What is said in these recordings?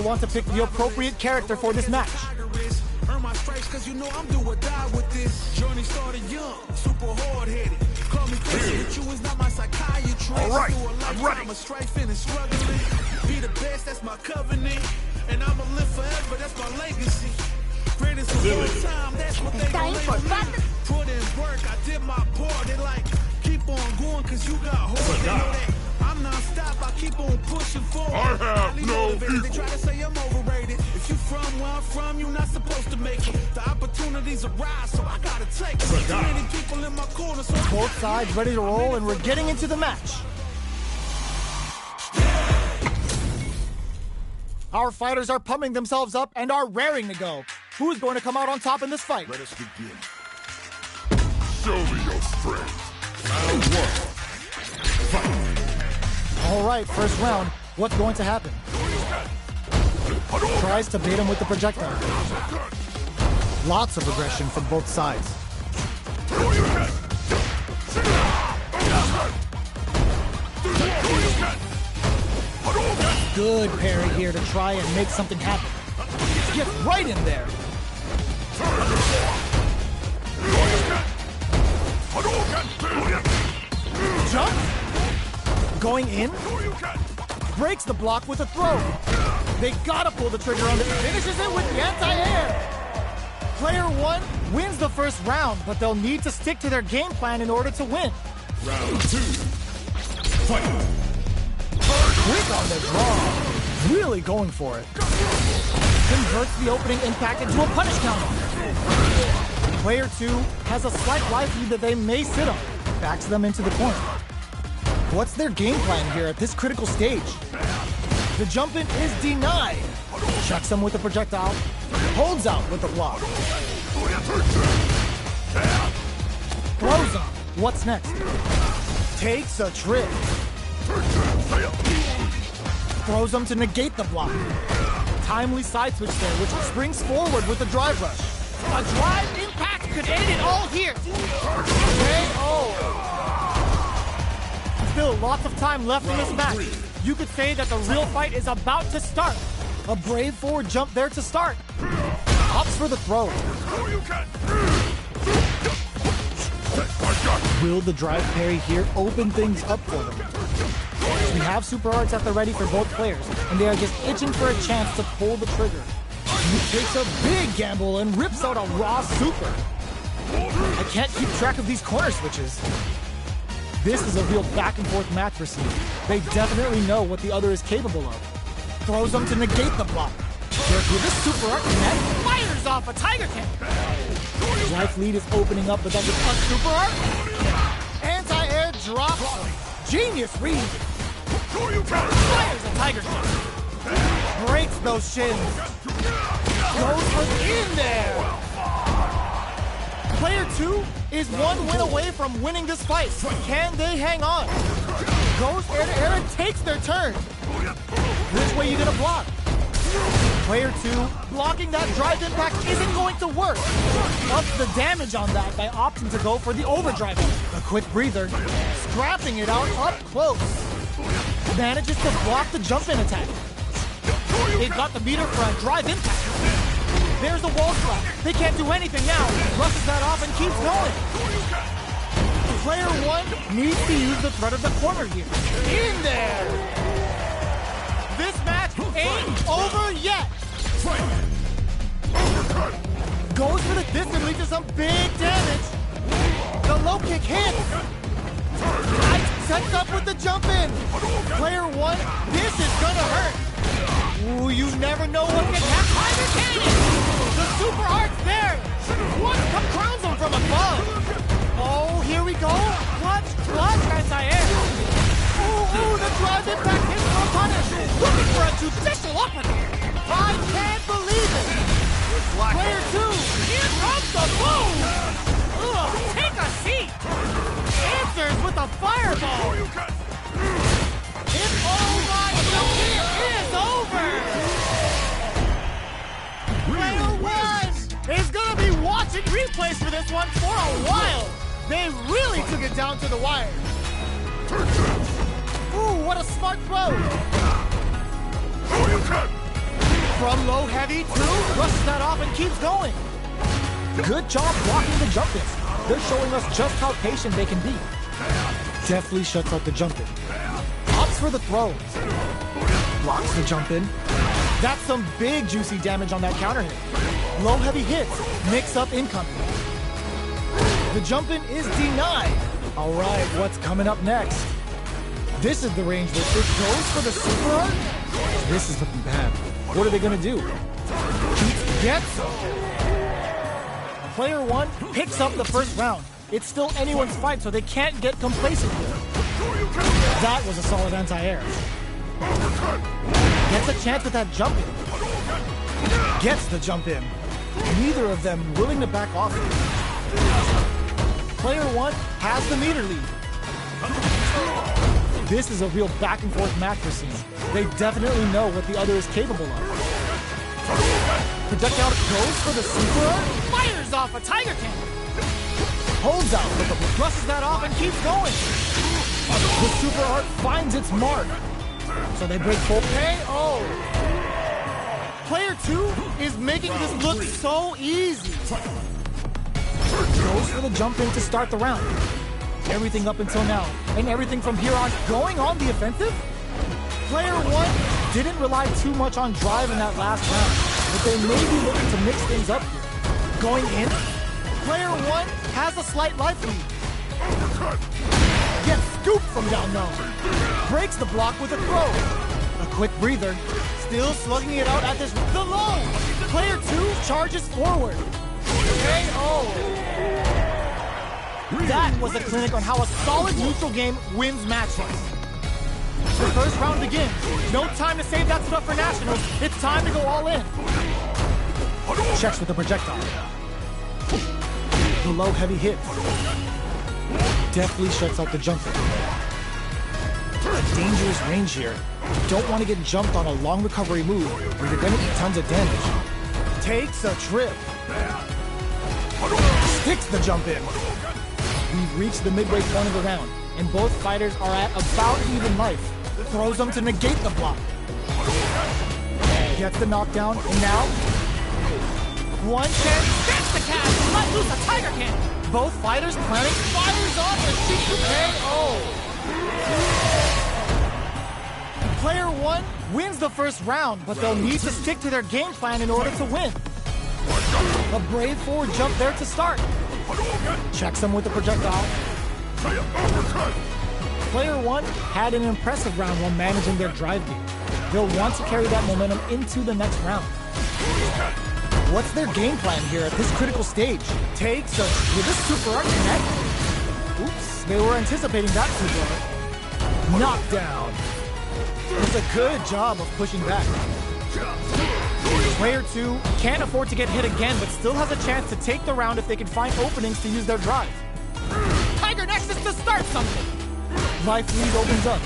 want to pick the appropriate character for this match. Earn my stripes cause you know I'm do or die with this. Journey started young, super hard-headed. Call me crazy, but you is not my psychiatrist. Alright, I'm ready. I'm a strifing and struggling. Be the best, that's my covenant. And I'ma live forever, that's my legacy. Greatest of all time, that's what they gon' label me. Put in work, I did my part. They like, keep on going cause you got hope. They know that I'm non-stop, I keep on pushing forward. I have no equal. They try to say I'm overrated. If you from where I'm from, you're not supposed to make it. The opportunities arise, so I gotta take it. Too many people in my corner, so Both sides ready to roll, and we're getting into the match. Our fighters are pumping themselves up and are raring to go. Who is going to come out on top in this fight? Let us begin. Show me your strength. Round one. Fight. All right, first round. What's going to happen? Tries to bait him with the projectile. Lots of aggression from both sides. Good parry here to try and make something happen. Get right in there. Jump. Going in. Breaks the block with a throw. They gotta pull the trigger on it. Finishes it with the anti-air. Player one wins the first round, but they'll need to stick to their game plan in order to win. Round two. Fight. Quick on the draw. Really going for it. Converts the opening impact into a punish counter. Player two has a slight life lead that they may sit on. Backs them into the corner. What's their game plan here at this critical stage? The jump in is denied. Chucks him with the projectile. Holds out with the block. Throws him. What's next? Takes a trip. Throws him to negate the block. Timely side switch there, which springs forward with a drive rush. A drive impact could end it all here. KO. Still lots of time left in this match. You could say that the real fight is about to start. A brave forward jump there to start. Opts for the throw. Will the drive parry here open things up for them? We have super arts at the ready for both players, and they are just itching for a chance to pull the trigger. He takes a big gamble and rips out a raw super. I can't keep track of these corner switches. This is a real back and forth match for Seed. They definitely know what the other is capable of. Throws them to negate the block. With a super art net, fires off a Tiger Tank. Life lead is opening up, but that's a super art. Anti-air drops. Genius read. Fires a Tiger Tank. Breaks those shins. Goes for in there. Player two is one win away from winning this fight. Can they hang on? Goes air to air and takes their turn. Which way you gonna block? Player two, blocking that drive impact isn't going to work. Ups the damage on that by opting to go for the overdrive. A quick breather, scrapping it out up close. Manages to block the jump-in attack. They've got the meter for a drive impact. There's the wall slap. They can't do anything now. Brushes that off and keeps going. Player one needs to use the threat of the corner here. In there! This match ain't over yet! Goes for the distance, leads to some big damage. The low kick hits. Sets up with the jump in. Player one, this is gonna hurt. Ooh, you never know what can happen. Tiger Cannon! The super art's there! What? Come crowns him from above! Oh, here we go! Clutch, anti-air! Ooh, the drive impact hits for a punish! Looking for a judicial uppercut! I can't believe it! Player two, here comes the boom! Ugh, take a seat! Answers with a fireball! It's over! The game is over! Player one is gonna be watching replays for this one for a while! They really took it down to the wire! Ooh, what a smart throw! From low heavy to brushes that off and keeps going. Good job blocking the jump in. They're showing us just how patient they can be. Deftly shuts out the jump in. Opts for the throws. Blocks the jump in. That's some big juicy damage on that counter hit. Low heavy hits. Mix up incoming. The jump in is denied. All right, what's coming up next? This is the range that it goes for the super art. This is looking bad. What are they gonna do? Gets Player 1 picks up the first round. It's still anyone's fight, so they can't get complacent here. That was a solid anti-air. Gets a chance with that jump in. Gets the jump in. Neither of them willing to back off. Player 1 has the meter lead. This is a real back and forth match we're seeing. They definitely know what the other is capable of. Projectile goes for the super art. Fires off a Tiger Cannon. Holds out, but brushes that off and keeps going. The super art finds its mark. So they break full KO. Player 2 is making this look so easy. Goes for the jump in to start the round. Everything up until now, and everything from here on going on the offensive? Player 1 didn't rely too much on drive in that last round, but they may be looking to mix things up here. Going in, Player 1 has a slight life lead. Gets scooped from down low. Breaks the block with a throw. A quick breather. Still slugging it out at this. The low! Player 2 charges forward. KO! That was a clinic on how a solid neutral game wins matches. The first round begins. No time to save that stuff for nationals. It's time to go all in. Checks with the projectile. The low heavy hit. Deftly shuts out the jumper. A dangerous range here. Don't want to get jumped on a long recovery move where you're going to eat tons of damage. Takes a trip. Sticks the jump in. We've reached the midway point of the round, and both fighters are at about even life. Throws them to negate the block. Gets the knockdown, and now... one chance, gets the catch, let loose a Tiger Cannon. Both fighters planning, fires off a Shiku KO. Player 1 wins the first round, but they'll need to stick to their game plan in order to win. A brave forward jump there to start. Checks him with the projectile. Player 1 had an impressive round while managing their drive game. They'll want to carry that momentum into the next round. What's their game plan here at this critical stage? Takes a... Will this super art connect? Oops, they were anticipating that super art. Knockdown. It's a good job of pushing back. Player 2 can't afford to get hit again, but still has a chance to take the round if they can find openings to use their drive. Tiger Nexus to start something! Life lead opens up.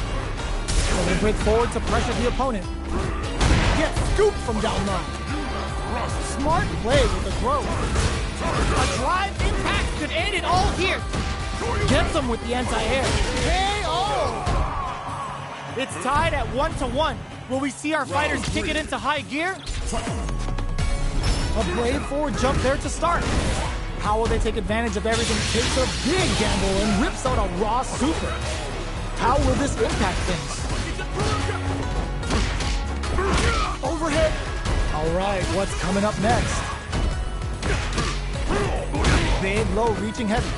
So they break forward to pressure the opponent. Get scooped from down low. Smart play with the throw. A drive impact could end it all here. Gets them with the anti-air. KO! It's tied at 1-1. Will we see our fighters kick it into high gear? A brave forward jump there to start. How will they take advantage of everything? Takes a big gamble and rips out a raw super. How will this impact things? Overhead. All right, what's coming up next? Big low reaching heavy.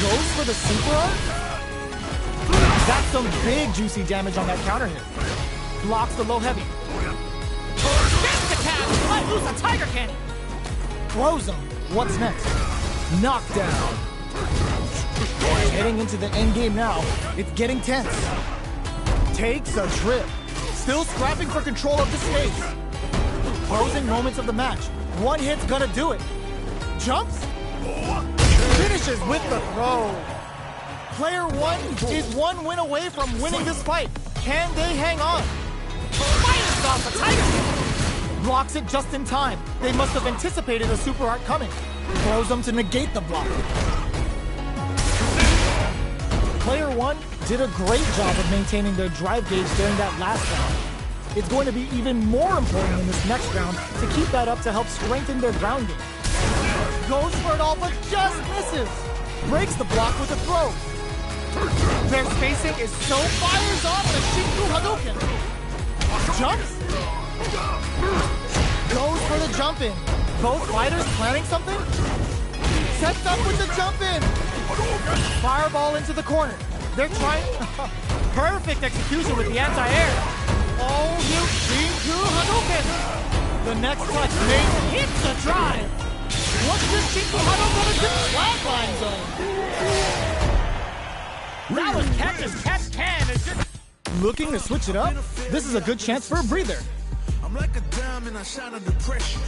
Goes for the super art? That's some big juicy damage on that counter hit. Blocks the low heavy. Gets the catch! Let loose a Tiger Cannon! Throws him. What's next? Knockdown. Heading into the end game now. It's getting tense. Takes a trip. Still scrapping for control of the space. Closing moments of the match. One hit's gonna do it. Jumps. Finishes with the throw. Player 1 is one win away from winning this fight. Can they hang on? Fires off a Tiger Cannon. Blocks it just in time. They must have anticipated a super art coming. Throws them to negate the block. Player 1 did a great job of maintaining their drive gauge during that last round. It's going to be even more important in this next round to keep that up to help strengthen their grounding. Goes for it all, but just misses. Breaks the block with a throw. Their spacing is so fires off the Shinku Hadouken. Jumps. Goes for the jump in. Both fighters planning something. Sets up with the jump in. Fireball into the corner. They're trying. Perfect execution with the anti-air. Oh, you Shinku Hadouken. The next touch may hit the drive. What's this Shinku Hadouken do? Flatline zone. That was catch as catch can. It's just looking to switch it up. This is a good chance for a breather. I'm like a diamond, I shine under pressure.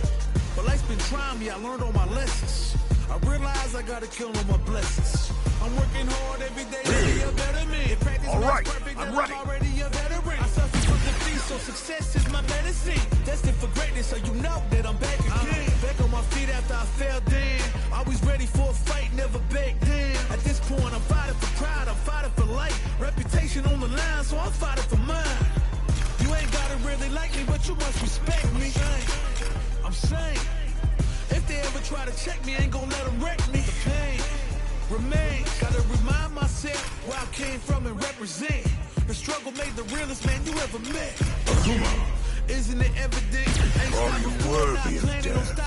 But life's been trying me, I learned all my lessons. I realize I gotta kill all my blessings. I'm working hard every day to be a better man. All right, I'm ready. I'm already a veteran. I suffer from defeat, so success is my medicine. Destined for greatness, so you know that I'm back again. Back on my feet after I fell down. Always ready for a fight, never back down. At this point, I'm fighting for pride, I'm fighting for life. Reputation on the line, so I'm fighting for mine. You ain't gotta really like me, but you must respect me. I'm saying, if they ever try to check me, I ain't gonna let them wreck me. The pain remains. Gotta remind myself where I came from and represent. The struggle made the realest man you ever met. Isn't it evident? Ain't stopping worthy of death.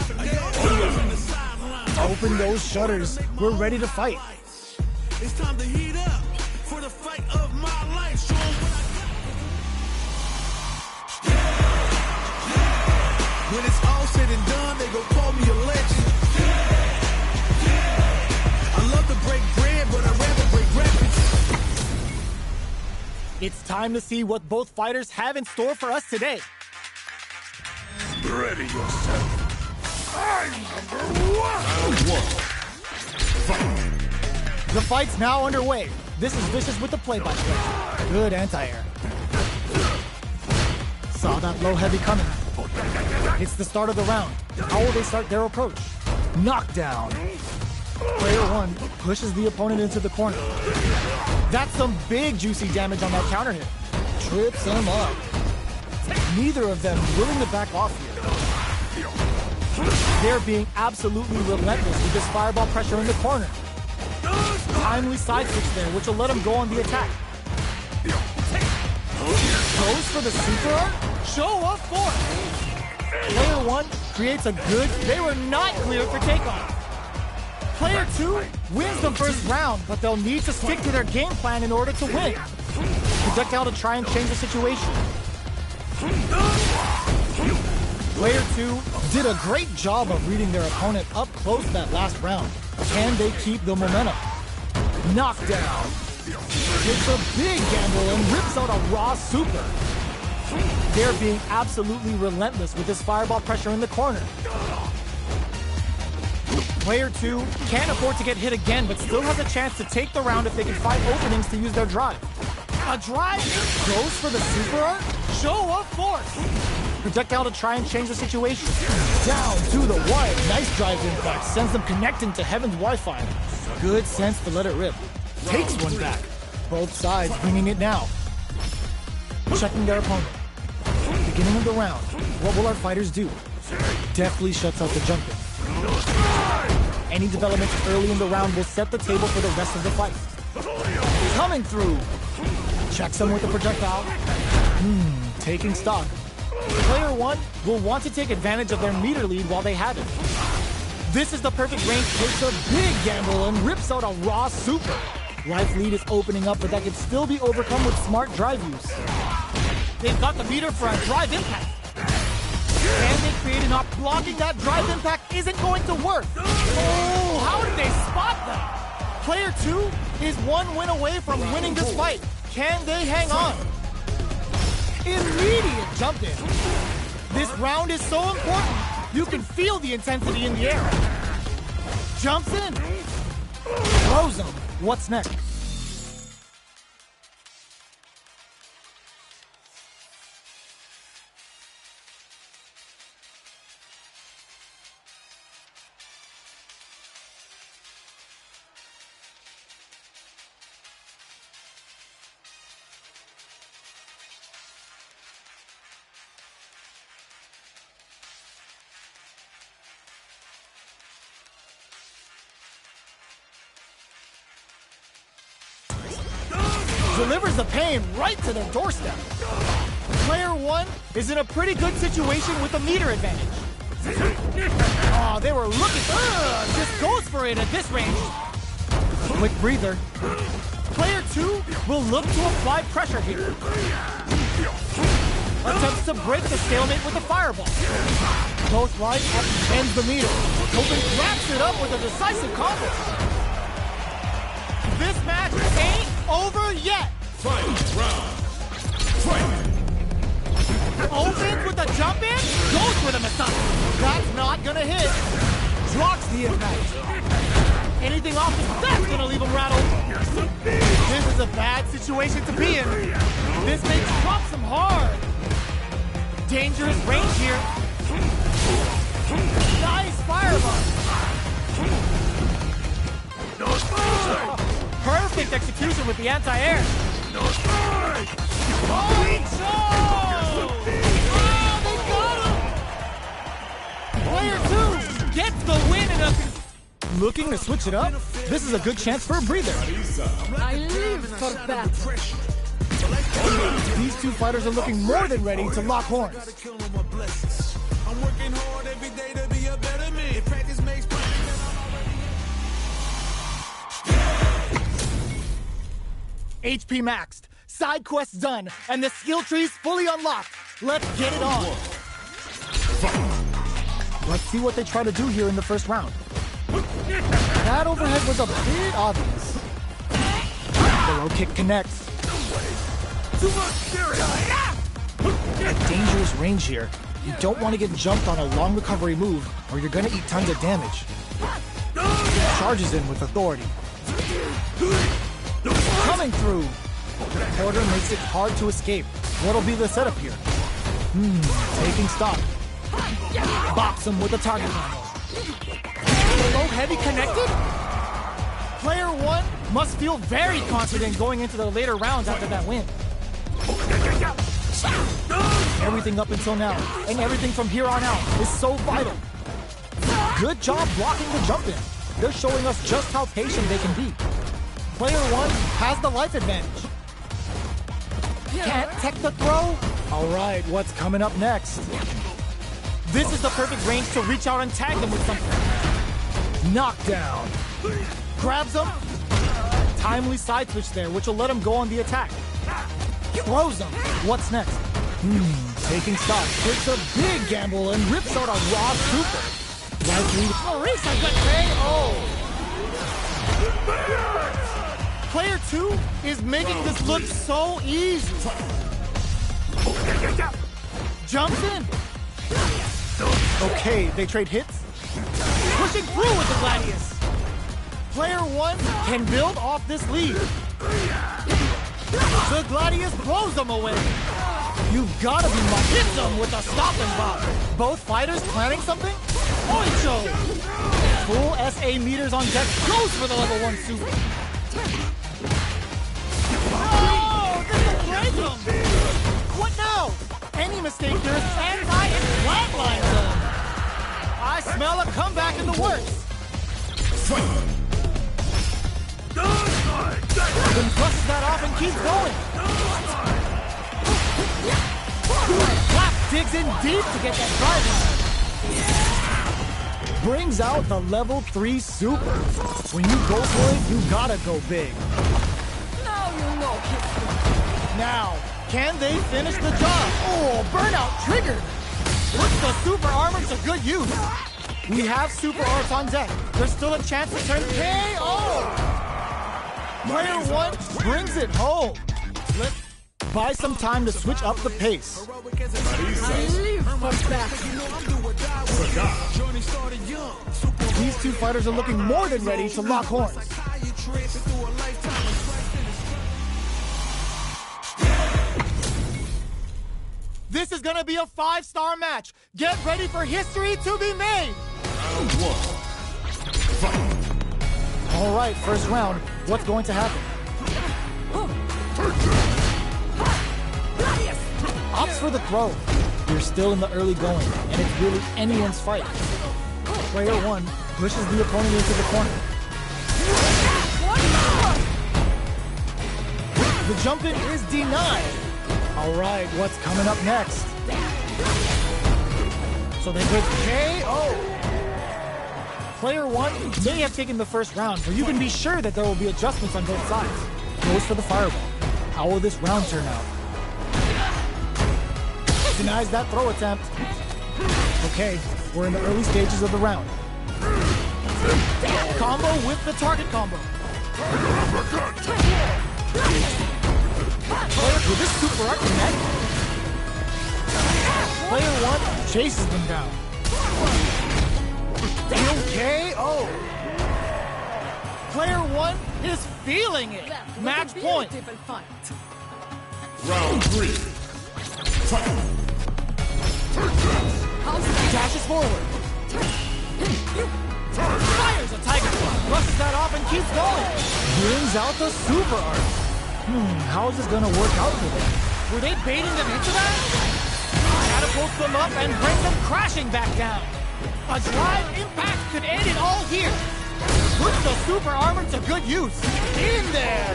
Open those shutters. We're ready to fight. It's time to heat up for the fight of my life. Show 'em what I got. When it's all said and done, they gon' call me a legend. I love to break bread, but I'd rather break records. It's time to see what both fighters have in store for us today. Ready yourself. I'm number one. Round one. Fight. The fight's now underway. This is Vicious with the play-by-play. Good anti-air. Saw that low heavy coming. It's the start of the round. How will they start their approach? Knockdown. Player one pushes the opponent into the corner. That's some big juicy damage on that counter hit. Trips him up. Neither of them willing to back off here. They're being absolutely relentless with this fireball pressure in the corner. Timely side switch there, which will let him go on the attack. Goes for the super art? Show of force! Player one creates a good, they were not cleared for takeoff. Player two wins the first round, but they'll need to stick to their game plan in order to win. Projectile to try and change the situation. Player two did a great job of reading their opponent up close that last round. Can they keep the momentum? Knockdown. It's a big gamble and rips out a raw super. They're being absolutely relentless with this fireball pressure in the corner. Player two can't afford to get hit again, but still has a chance to take the round if they can find openings to use their drive. A drive goes for the super art? Show of force! Projectile to try and change the situation. Down to the wire. Nice drive impact. Sends them connecting to Heaven's Wi-Fi. Good sense to let it rip. Takes one back. Both sides bringing it now. Checking their opponent. Beginning of the round. What will our fighters do? Deftly shuts out the jumping. Any developments early in the round will set the table for the rest of the fight. Coming through. Checks him with the projectile. Taking stock. Player one will want to take advantage of their meter lead while they have it. This is the perfect range, takes a big gamble and rips out a raw super. Life lead is opening up, but that can still be overcome with smart drive use. They've got the meter for a drive impact. Can they create an op? Blocking that drive impact isn't going to work. Oh, how did they spot that? Player two is one win away from winning this fight. Can they hang on? Immediate jump in. This round is so important. You can feel the intensity in the air. Jumps in. Throws him. What's next? delivers the pain right to their doorstep. Player 1 is in a pretty good situation with a meter advantage. Oh, they were looking. Just goes for it at this range. Quick breather. Player 2 will look to apply pressure here. Attempts to break the stalemate with a fireball. Both right up ends the meter. Hogan wraps it up with a decisive combo. This match ain't over yet. Final round. Fight! Opens with a jump in, goes with a massage. That's not gonna hit. Drops the impact. Anything off his that's gonna leave him rattled. This is a bad situation to be in. This makes drops him hard. Dangerous range here. Nice fireball. Perfect execution with the anti-air. Oh, he chose! Oh, they got him! Player 2 gets the win in a... Looking to switch it up? This is a good chance for a breather. I live for that. These two fighters are looking more than ready to lock horns. I'm working hard every day to be a better man. Practice makes perfect. HP maxed, side quests done, and the skill tree's fully unlocked. Let's get it on. Let's see what they try to do here in the first round. That overhead was a bit obvious. The low kick connects. Dangerous range here. You don't want to get jumped on a long recovery move, or you're gonna eat tons of damage. Charges in with authority. Coming through! The quarter makes it hard to escape. What'll be the setup here? Taking stock. Box him with a target handle. Low heavy connected? Player 1 must feel very confident going into the later rounds after that win. Everything up until now, and everything from here on out, is so vital. Good job blocking the jump in. They're showing us just how patient they can be. Player 1 has the life advantage. Can't tech the throw? Alright, what's coming up next? This is the perfect range to reach out and tag them with something. Knockdown. Grabs him. Timely side switch there, which will let him go on the attack. Throws him. What's next? Taking stock. Takes a big gamble and rips out a raw super. Likely. Maurice has got KO. Player 2 is making this look so easy. Jumps in. Okay, they trade hits. Pushing through with the Gladius. Player 1 can build off this lead. The Gladius blows them away. You've gotta be my hit them with a stop and bop. Both fighters planning something? Oicho! Full SA meters on deck goes for the level 1 super. Oh, this will break him! What now? Any mistake here is anti and flatlines him. I smell a comeback in the works. Then brushes that off and keeps going. Clap digs in deep to get that drive line. Brings out the level 3 super. When you go for it, you gotta go big. Now you know. Now, can they finish the job? Oh, burnout triggered. Puts the super armor to good use. We have super arts on deck. There's still a chance to turn KO. Player 1 brings it home. Let's buy some time to switch up the pace. I live for that. These two fighters are looking more than ready to lock horns. This is gonna be a 5-star match. Get ready for history to be made. Round 1. Fight! All right, first round. What's going to happen? Opts for the throw. You're still in the early going, and it's really anyone's fight. Player 1 pushes the opponent into the corner. The jump in is denied. All right, what's coming up next? So they hit KO. Player one may have taken the first round, but you can be sure that there will be adjustments on both sides. Goes for the fireball. How will this round turn out? Denies that throw attempt. Okay, we're in the early stages of the round. Combo with the target combo. Will this super art connect? Player one chases them down. KO. Player one is feeling it. Match point. Beautiful fight. Round 3. Fight. Dashes forward. Fires a tiger claw. Brushes that off and keeps going. Brings out the super art. How is this gonna work out for them? Were they baiting them into that? Catapults them up and brings them crashing back down. A drive impact could end it all here. Puts the super armor to good use. In there.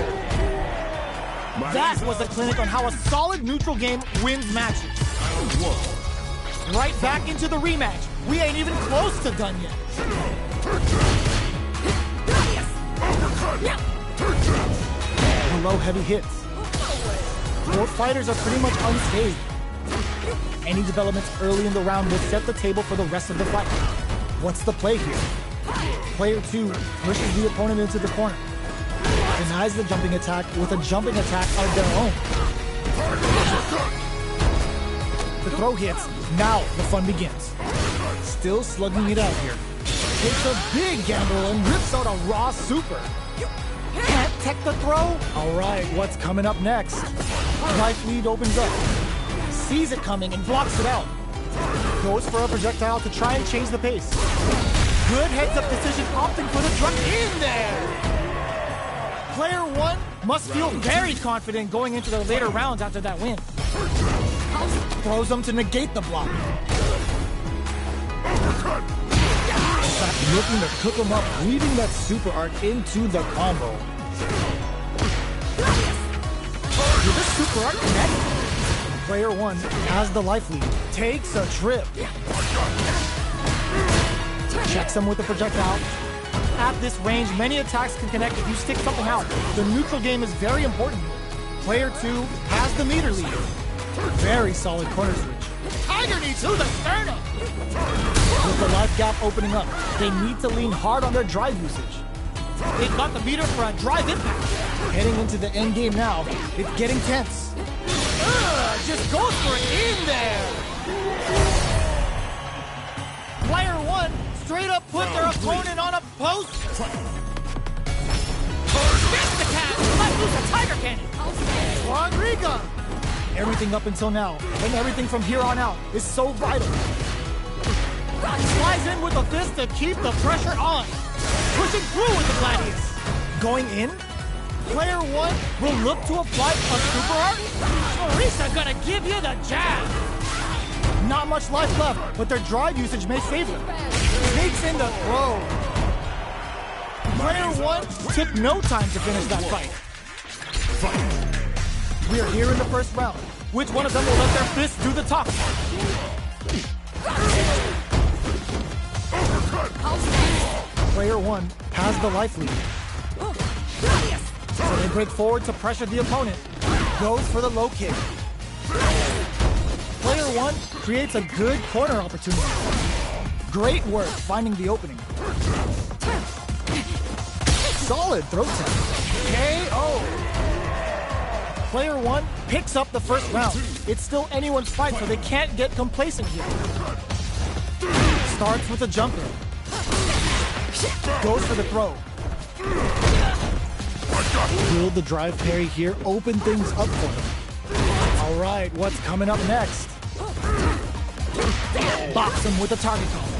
That was a clinic on how a solid neutral game wins matches. Right back into the rematch. We ain't even close to done yet. Below heavy hits. Both fighters are pretty much unscathed. Any developments early in the round will set the table for the rest of the fight. What's the play here? Player 2 pushes the opponent into the corner. Denies the jumping attack with a jumping attack of their own. The throw hits. Now the fun begins. Still slugging it out here. Takes a big gamble and rips out a raw super. Can't tech the throw? All right, what's coming up next? Life lead opens up. Sees it coming and blocks it out. Goes for a projectile to try and change the pace. Good heads-up decision, opting for the truck in there. Player one must feel very confident going into the later rounds after that win. Throws them to negate the block. Looking to cook him up, weaving that super art into the combo. Did this super art connect? Player one has the life lead. Takes a trip. Checks him with the projectile. At this range, many attacks can connect if you stick something out. The neutral game is very important. Player two has the meter lead. Very solid corner switch. Tiger knee to the sternum! With the life gap opening up, they need to lean hard on their drive usage. They've got the meter for a drive impact. Heading into the end game now, it's getting tense. Just goes for it in there! Player one straight up put their opponent on a post. Spits the cat! Let loose a tiger cannon! Strong regun! Everything up until now, and everything from here on out, is so vital. Flies in with a fist to keep the pressure on. Pushing through with the Gladius. Going in, player one will look to apply a super art. Orisa gonna give you the jab. Not much life left, but their drive usage may save them. Sneaks in the throw. Player one took no time to finish that fight. We are here in the first round. Which one of them will let their fists do the talking? Player one has the life lead. So they break forward to pressure the opponent. Goes for the low kick. Player one creates a good corner opportunity. Great work finding the opening. Solid throat tap. KO. Player one picks up the first round. It's still anyone's fight, so they can't get complacent here. Starts with a jump in. Goes for the throw. Will the drive parry here open things up for them? All right, what's coming up next? Box him with a target combo.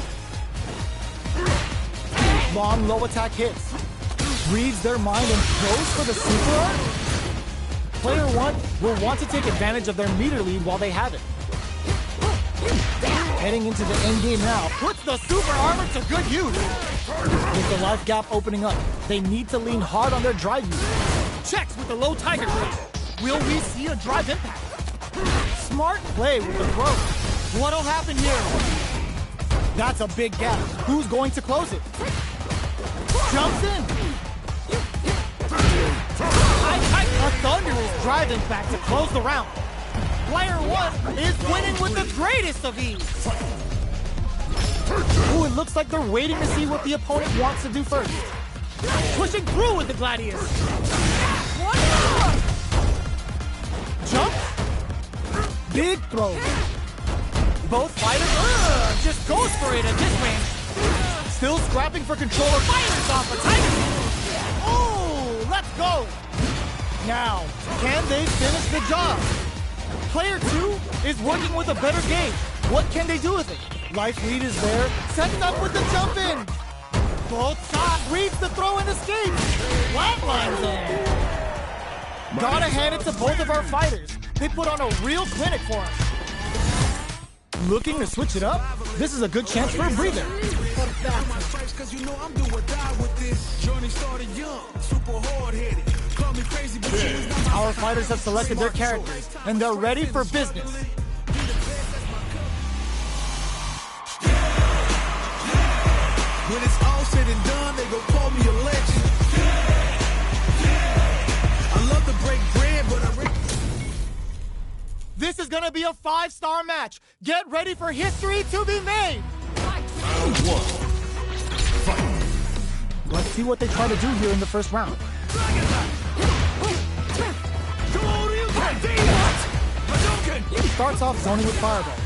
Long low attack hits. Reads their mind and goes for the super art? Player one will want to take advantage of their meter lead while they have it. Heading into the end game now, puts the super armor to good use. With the life gap opening up, they need to lean hard on their drive usage. Checks with the low tiger grip. Will we see a drive impact? Smart play with the throw. What'll happen here? That's a big gap. Who's going to close it? Jumps in. A thunderous drive impact to close the round. Player 1 is winning with the greatest of ease. Ooh, it looks like they're waiting to see what the opponent wants to do first. Pushing through with the Gladius. Jump. Big throw. Both fighters just goes for it at this range. Still scrapping for control of fighters off a Tiger. Oh, let's go. Now, can they finish the job? Player 2 is working with a better game. What can they do with it? Life lead is there, setting up with the jump in. Both shots reads the throw and escapes. Flatlines them. Gotta hand it to both of our fighters. They put on a real clinic for us. Looking to switch it up? This is a good chance for a breather. Our fighters have selected their characters, and they're ready for business. When it's all said and done, they gon' call me a legend. I love to break bread, but This is gonna be a 5-star match. Get ready for history to be made. Round 1. Fight. Let's see what they try to do here in the first round. He starts off zoning with fireballs.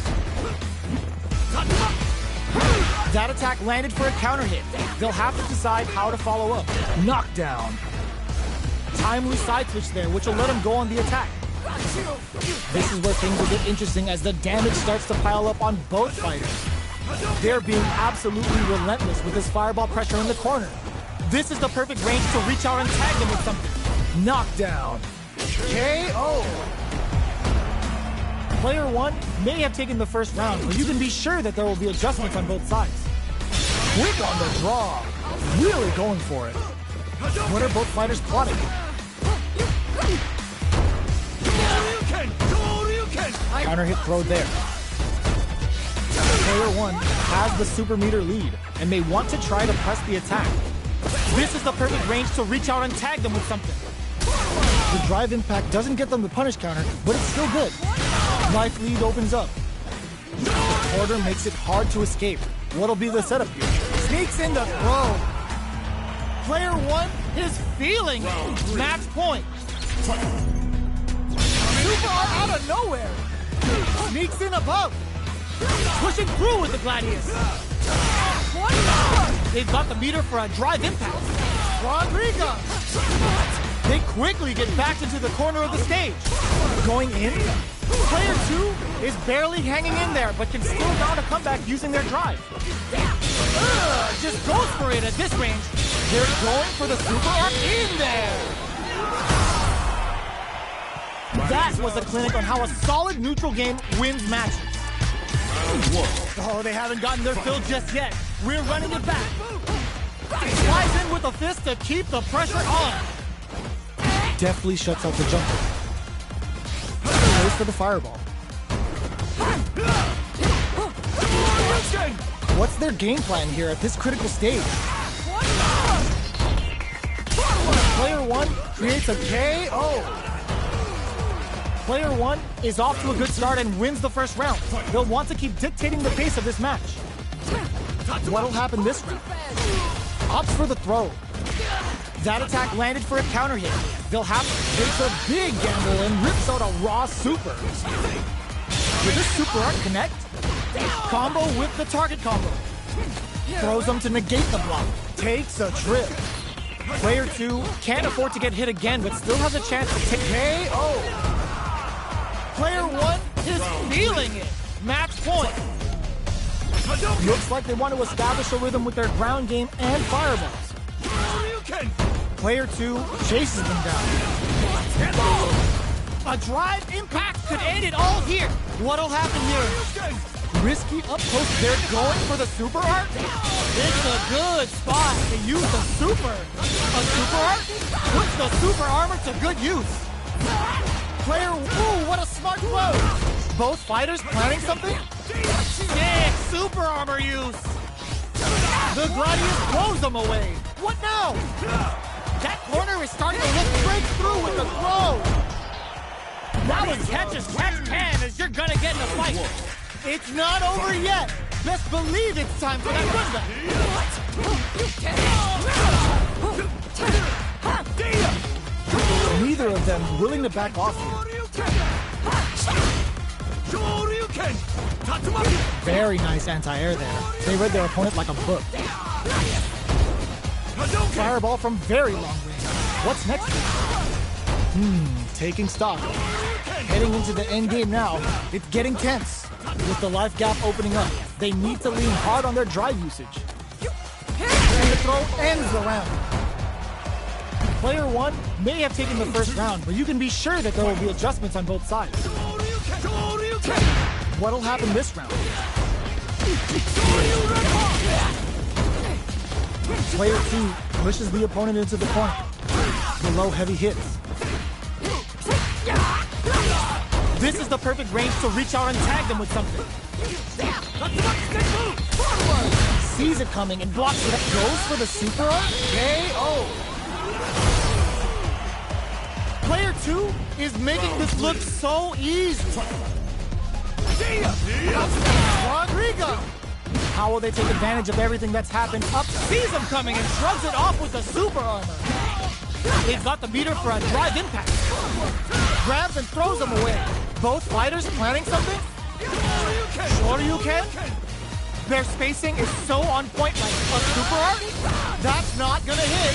That attack landed for a counter hit. They'll have to decide how to follow up. Knockdown. Timely side switch there, which will let him go on the attack. This is where things will get interesting as the damage starts to pile up on both fighters. They're being absolutely relentless with this fireball pressure in the corner. This is the perfect range to reach out and tag them with something. Knockdown. KO. Player 1 may have taken the first round, but you can be sure that there will be adjustments on both sides. Quick on the draw. Really going for it. What are both fighters plotting? Counter hit throw there. Player 1 has the super meter lead and may want to try to press the attack. This is the perfect range to reach out and tag them with something. The drive impact doesn't get them the punish counter, but it's still good. Life lead opens up. The quarter makes it hard to escape. What'll be the setup here? Sneaks in the throw. Player 1 is feeling it. Match point. Super out of nowhere. Sneaks in above. Pushing through with the Gladius. They've got the meter for a drive impact. Rodrigo. They quickly get back into the corner of the stage. Going in. Player 2 is barely hanging in there, but can still mount a comeback using their drive. Just goes for it at this range. They're going for the super arc in there. That was a clinic on how a solid neutral game wins matches. Oh, they haven't gotten their fill just yet. We're running it back. Slides in with a fist to keep the pressure on. Deftly shuts out the jumper. Goes for the fireball. What's their game plan here at this critical stage? Player 1 creates a KO. Player 1 is off to a good start and wins the first round. They'll want to keep dictating the pace of this match. What'll happen this round? Opts for the throw. That attack landed for a counter hit. They'll have to take a big gamble and rips out a raw super. Will this super art connect? Combo with the target combo. Throws them to negate the block. Takes a trip. Player 2 can't afford to get hit again, but still has a chance to take KO. Player 1 is feeling it. Match point. Looks like they want to establish a rhythm with their ground game and fireballs. Player 2 chases them down. A drive impact could end it all here. What'll happen here? Risky up close. They're going for the super art. It's a good spot to use the super. A super art puts the super armor to good use. Player, ooh, what a smart throw! Both fighters planning something? Sick super armor use! The Gladius blows them away! What now? That corner is starting to look break through with the throw! That was catch as catch can, as you're gonna get in a fight! It's not over yet! Best believe it's time for that run back! Neither of them willing to back off here. Very nice anti-air there. They read their opponent like a book. Fireball from very long range. What's next? Taking stock. Heading into the end game now. It's getting tense. With the life gap opening up, they need to lean hard on their drive usage. And the throw ends the round. Player 1 may have taken the first round, but you can be sure that there will be adjustments on both sides. What'll happen this round? Player 2 pushes the opponent into the corner. Below heavy hits. This is the perfect range to reach out and tag them with something. Sees it coming and blocks it. Goes for the super arm. KO. Player 2 is making this look so easy. Rodrigo. How will they take advantage of everything that's happened? Up sees him coming and shrugs it off with the super armor. They've got the meter for a drive impact. Grabs and throws them away. Both fighters planning something? Shoryuken? Their spacing is so on point like a super arm? That's not gonna hit.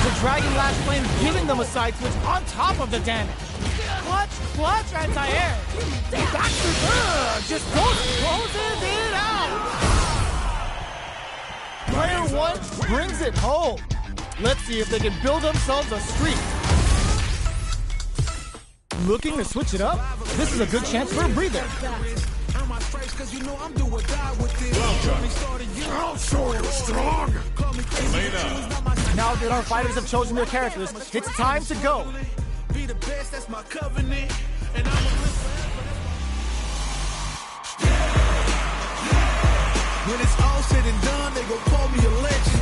The Dragon Lash Flame giving them a side switch on top of the damage. Clutch anti-air. Back to just closes it out. Player 1 brings it home. Let's see if they can build themselves a streak. Looking to switch it up? This is a good chance for a breather. I'll show you strong! Now that our fighters have chosen their characters, it's time to go. Be the best, that's my covenant. And I'm when it's all said and done, they gon' call me a legend.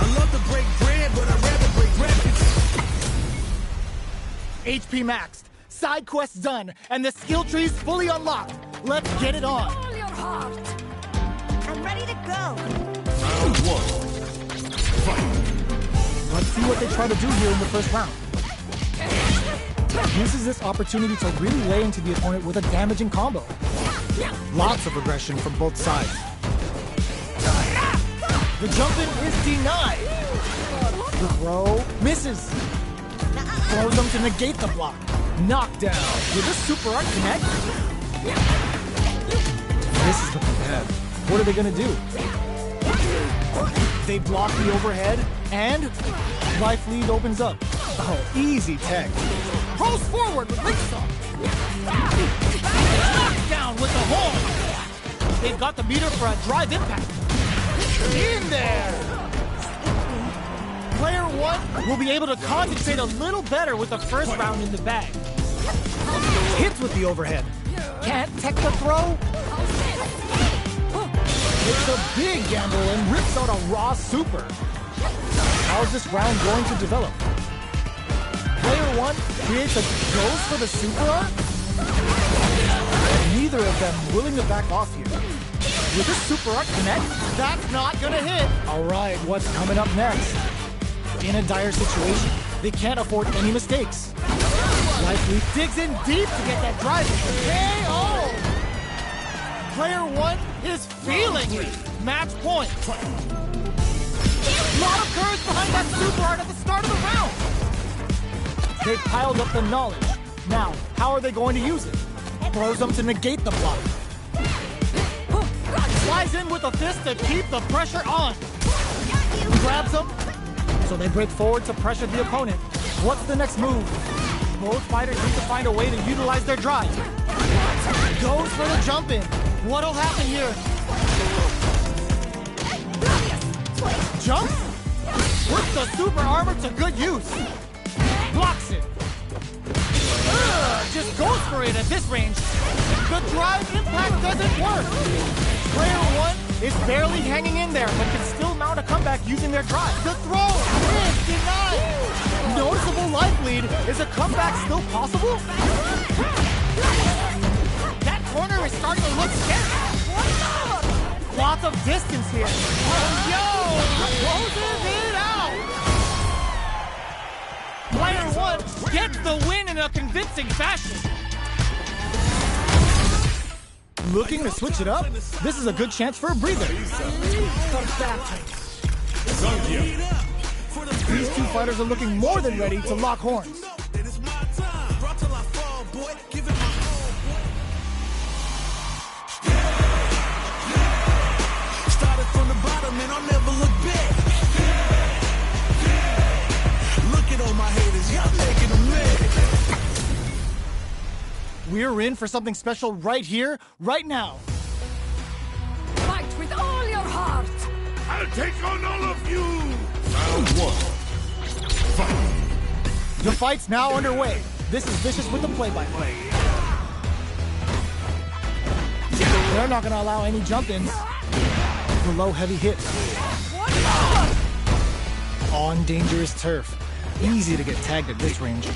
I love to break bread, but I'd rather break records. HP maxed, side quests done, and the skill tree's fully unlocked. Let's get it on. All your heart. I'm ready to go. Round 1. Fight! Let's see what they try to do here in the first round. Uses this opportunity to really lay into the opponent with a damaging combo. Lots of aggression from both sides. The jump-in is denied. The throw misses. Throws them to negate the block. Knockdown. Will this super art connect? This is looking bad. What are they gonna do? They block the overhead, and life lead opens up. Oh, easy tech. Rolls forward with Lisa. Knockdown with the horn. They've got the meter for a drive impact. In there. Player 1 will be able to concentrate a little better with the first round in the bag. Hits with the overhead. Can't tech the throw. It's a big gamble and rips out a raw super. How's this round going to develop? Player 1 creates a goes for the super arm? Neither of them willing to back off here. Will this super art connect? That's not gonna hit. All right, what's coming up next? In a dire situation, they can't afford any mistakes. Lively digs in deep to get that drive. KO! Player 1 is feeling it. Match point. Lot of courage behind that super art at the start of the round. They've piled up the knowledge. Now, how are they going to use it? Throws them to negate the block. Flies in with a fist to keep the pressure on. Grabs them. So they break forward to pressure the opponent. What's the next move? Both fighters need to find a way to utilize their drive. Goes for the jump in. What'll happen here? Jump? Puts the super armor to good use. Blocks it. Just goes for it at this range. The drive impact doesn't work. Player 1 is barely hanging in there, but can still mount a comeback using their drive. The throw is denied. Noticeable life lead. Is a comeback still possible? That corner is starting to look scary. Lots of distance here. Yo, closes it out. Player 1 gets the win in a convincing fashion. Looking to switch it up? This is a good chance for a breather. These two fighters are looking more than ready to lock horns. Started from the bottom and I'll never look back. Look at all my haters, y'all making them mad. We're in for something special right here, right now. Fight with all your heart. I'll take on all of you! Round 1. Fight! The fight's now underway. This is Vicious with the play-by-play. They're not going to allow any jump-ins. The low heavy hit. On dangerous turf. Easy to get tagged at this range.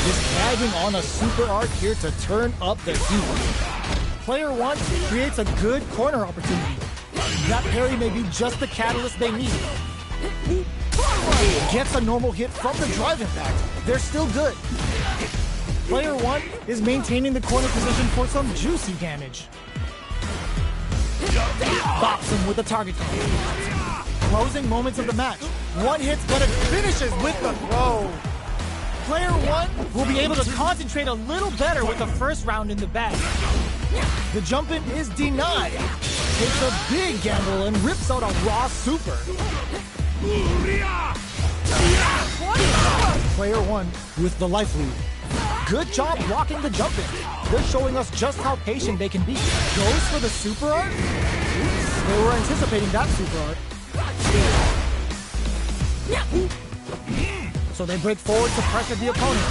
Just tagging on a super art here to turn up the heat. Player 1 creates a good corner opportunity. That parry may be just the catalyst they need. Gets a normal hit from the drive impact. They're still good. Player 1 is maintaining the corner position for some juicy damage. Bops him with the target. Closing moments of the match. One hits, but it finishes with the throw. Player 1 will be able to concentrate a little better with the first round in the bag. The jump-in is denied. Takes a big gamble and rips out a raw super. Player 1 with the life lead. Good job blocking the jump-in. They're showing us just how patient they can be. Goes for the super art? They were anticipating that super art. So they break forward to pressure the opponent.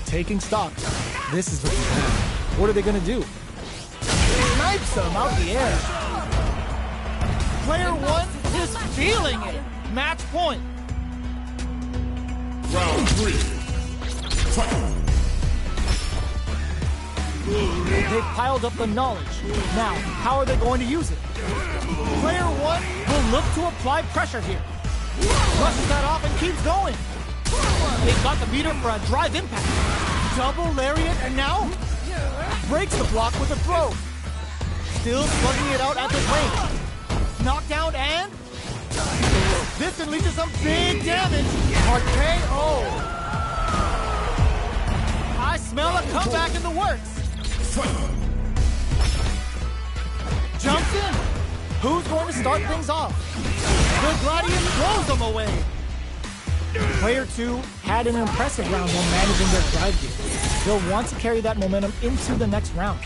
Taking stock. This is what you have. What are they going to do? Snipes them out the air. Player 1 is feeling it. Match point. Round 3. Fight! They've piled up the knowledge. Now, how are they going to use it? Player 1 will look to apply pressure here. Brushes that off and keeps going. They've got the meter for a drive impact. Double lariat and now breaks the block with a throw. Still slugging it out at this range. Knockdown and this can lead to some big damage. RKO. I smell a comeback in the works. Jumps in. Who's going to start things off? The Gladius throws them away. Player 2 had an impressive round while managing their drive gear. They'll want to carry that momentum into the next round.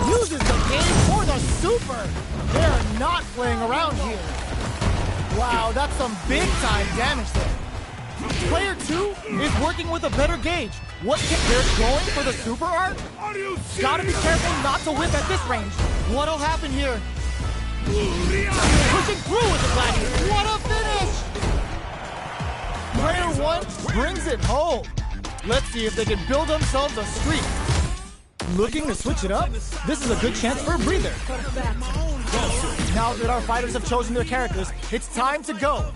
Uses the game for the super. They're not playing around here. Wow, that's some big time damage there. Player 2 is working with a better gauge. They're going for the super art? Gotta be careful not to whip at this range. What'll happen here? Pushing through with the Gladius. What a finish! Player 1 brings it home. Let's see if they can build themselves a streak. Looking to switch it up? This is a good chance for a breather. Now that our fighters have chosen their characters, it's time to go.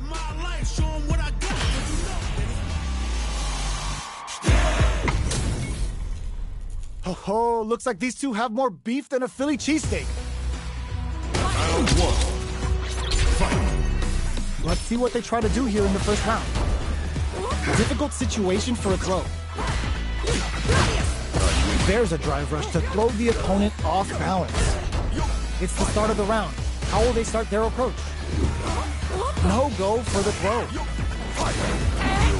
Oh, looks like these two have more beef than a Philly cheesesteak. Round 1. Fight! Let's see what they try to do here in the first round. Difficult situation for a throw. There's a drive rush to throw the opponent off balance. It's the start of the round. How will they start their approach? No go for the throw.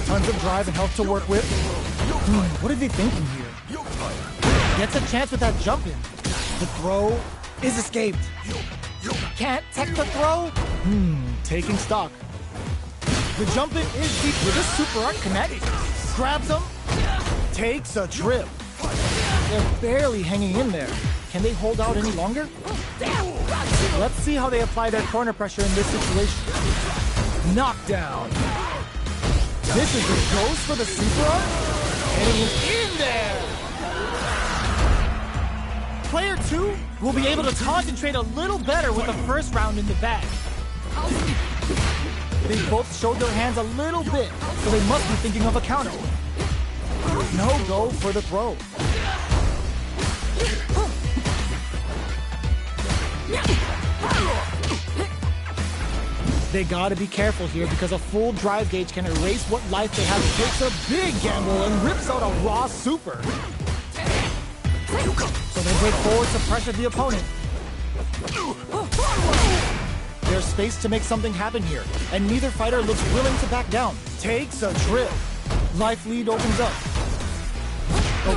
Tons of drive and health to work with. What are they thinking here? Gets a chance with that jump in. The throw is escaped. Can't tech the throw? Taking stock. The jump-in is deep with a super art connect. Grabs him, takes a trip. They're barely hanging in there. Can they hold out any longer? Let's see how they apply their corner pressure in this situation. Knockdown. This is the ghost for the super art. And he's in there. Player 2 will be able to concentrate a little better with the first round in the bag. They both showed their hands a little bit, so they must be thinking of a counter. No go for the throw. They gotta be careful here because a full drive gauge can erase what life they have. Takes a big gamble and rips out a raw super. So they break forward to pressure the opponent. There's space to make something happen here, and neither fighter looks willing to back down. Takes a trip. Life lead opens up.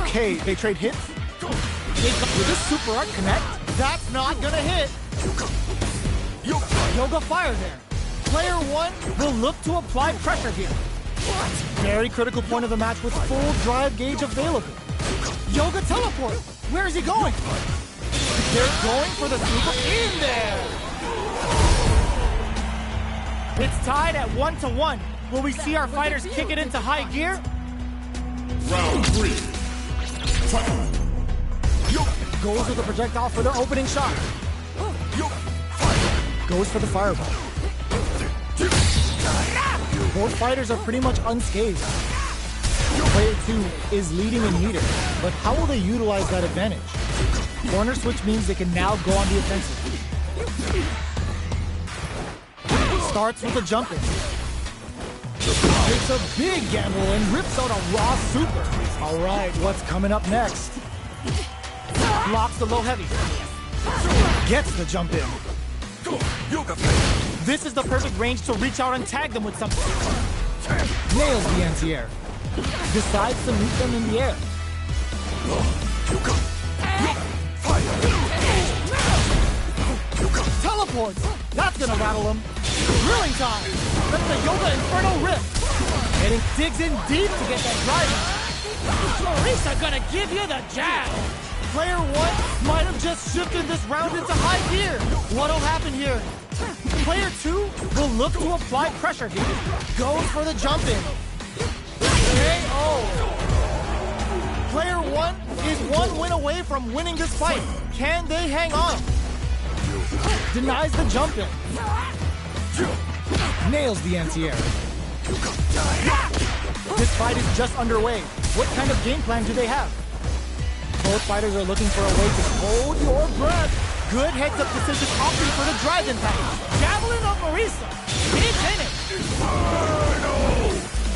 Okay, they trade hits. With a super art connect, that's not gonna hit. Yoga fire there. Player 1 will look to apply pressure here. Very critical point of the match with full drive gauge available. Yoga teleport. Where is he going? They're going for the super in there. It's tied at 1-1. Will we see our fighters kick it into high gear? Round 3. Fight. Goes with the projectile for their opening shot. Goes for the fireball. Both fighters are pretty much unscathed. Player 2 is leading in meter, but how will they utilize that advantage? Corner switch means they can now go on the offensive. Starts with a jump in. Takes a big gamble and rips out a raw super. All right, what's coming up next? Blocks the low heavy. Gets the jump in. This is the perfect range to reach out and tag them with something. Nails the anti-air. Decides to meet them in the air. Teleports. That's gonna rattle him. Drilling time. That's the Yoga Inferno Rip. And it digs in deep to get that drive. Marisa gonna give you the jab. Player 1 might have just shifted this round into high gear. What'll happen here? Player 2 will look to apply pressure here. Goes for the jump in. KO. Player 1 is one win away from winning this fight. Can they hang on? Denies the jump in. Nails the anti-air. This fight is just underway. What kind of game plan do they have? Both fighters are looking for a way to hold your breath. Good heads-up decision opting for the drive impact. Javelin of Marisa. It's in it.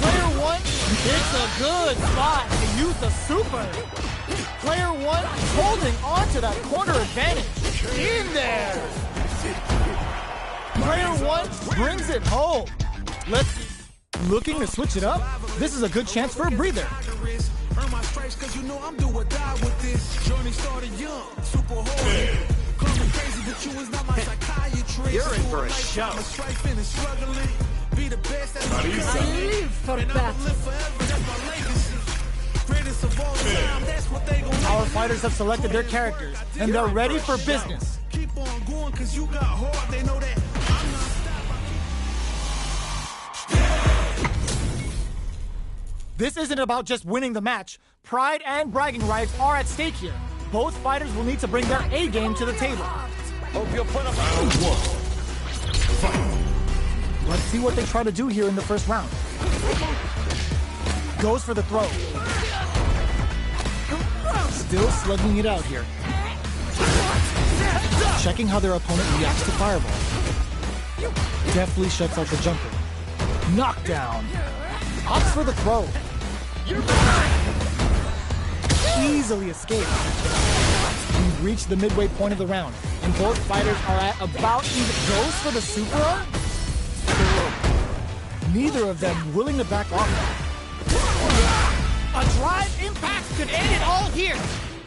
Player 1, it's a good spot to use the super. Player 1 holding on to that corner advantage. In there. Player 1 brings it home. Looking to switch it up? This is a good chance for a breather. Earn my stripes cause you know I'm do or die with this. Journey started young, super hard. Call me crazy, but you was not my psychiatrist. You're in for a show. I'm striping and struggling. Be the best, that's my I live for and I'ma battle. live forever, that's my legacy. Greatest of all time, that's what they gon' make Our me. fighters have selected their characters, and they're ready for business. Keep on going cause you got hard, they know that. I'm not stopping. This isn't about just winning the match. Pride and bragging rights are at stake here. Both fighters will need to bring their A game to the table. Hope you'll put up. Round 1. Fight. Let's see what they try to do here in the first round. Goes for the throw. Still slugging it out here. Checking how their opponent reacts to fireball. Deftly shuts out the jumper. Knockdown. Opts for the throw. Easily escaped. We've reached the midway point of the round, and both fighters are at about even. Goes for the super arm? Neither of them willing to back off. A drive impact could end it all here.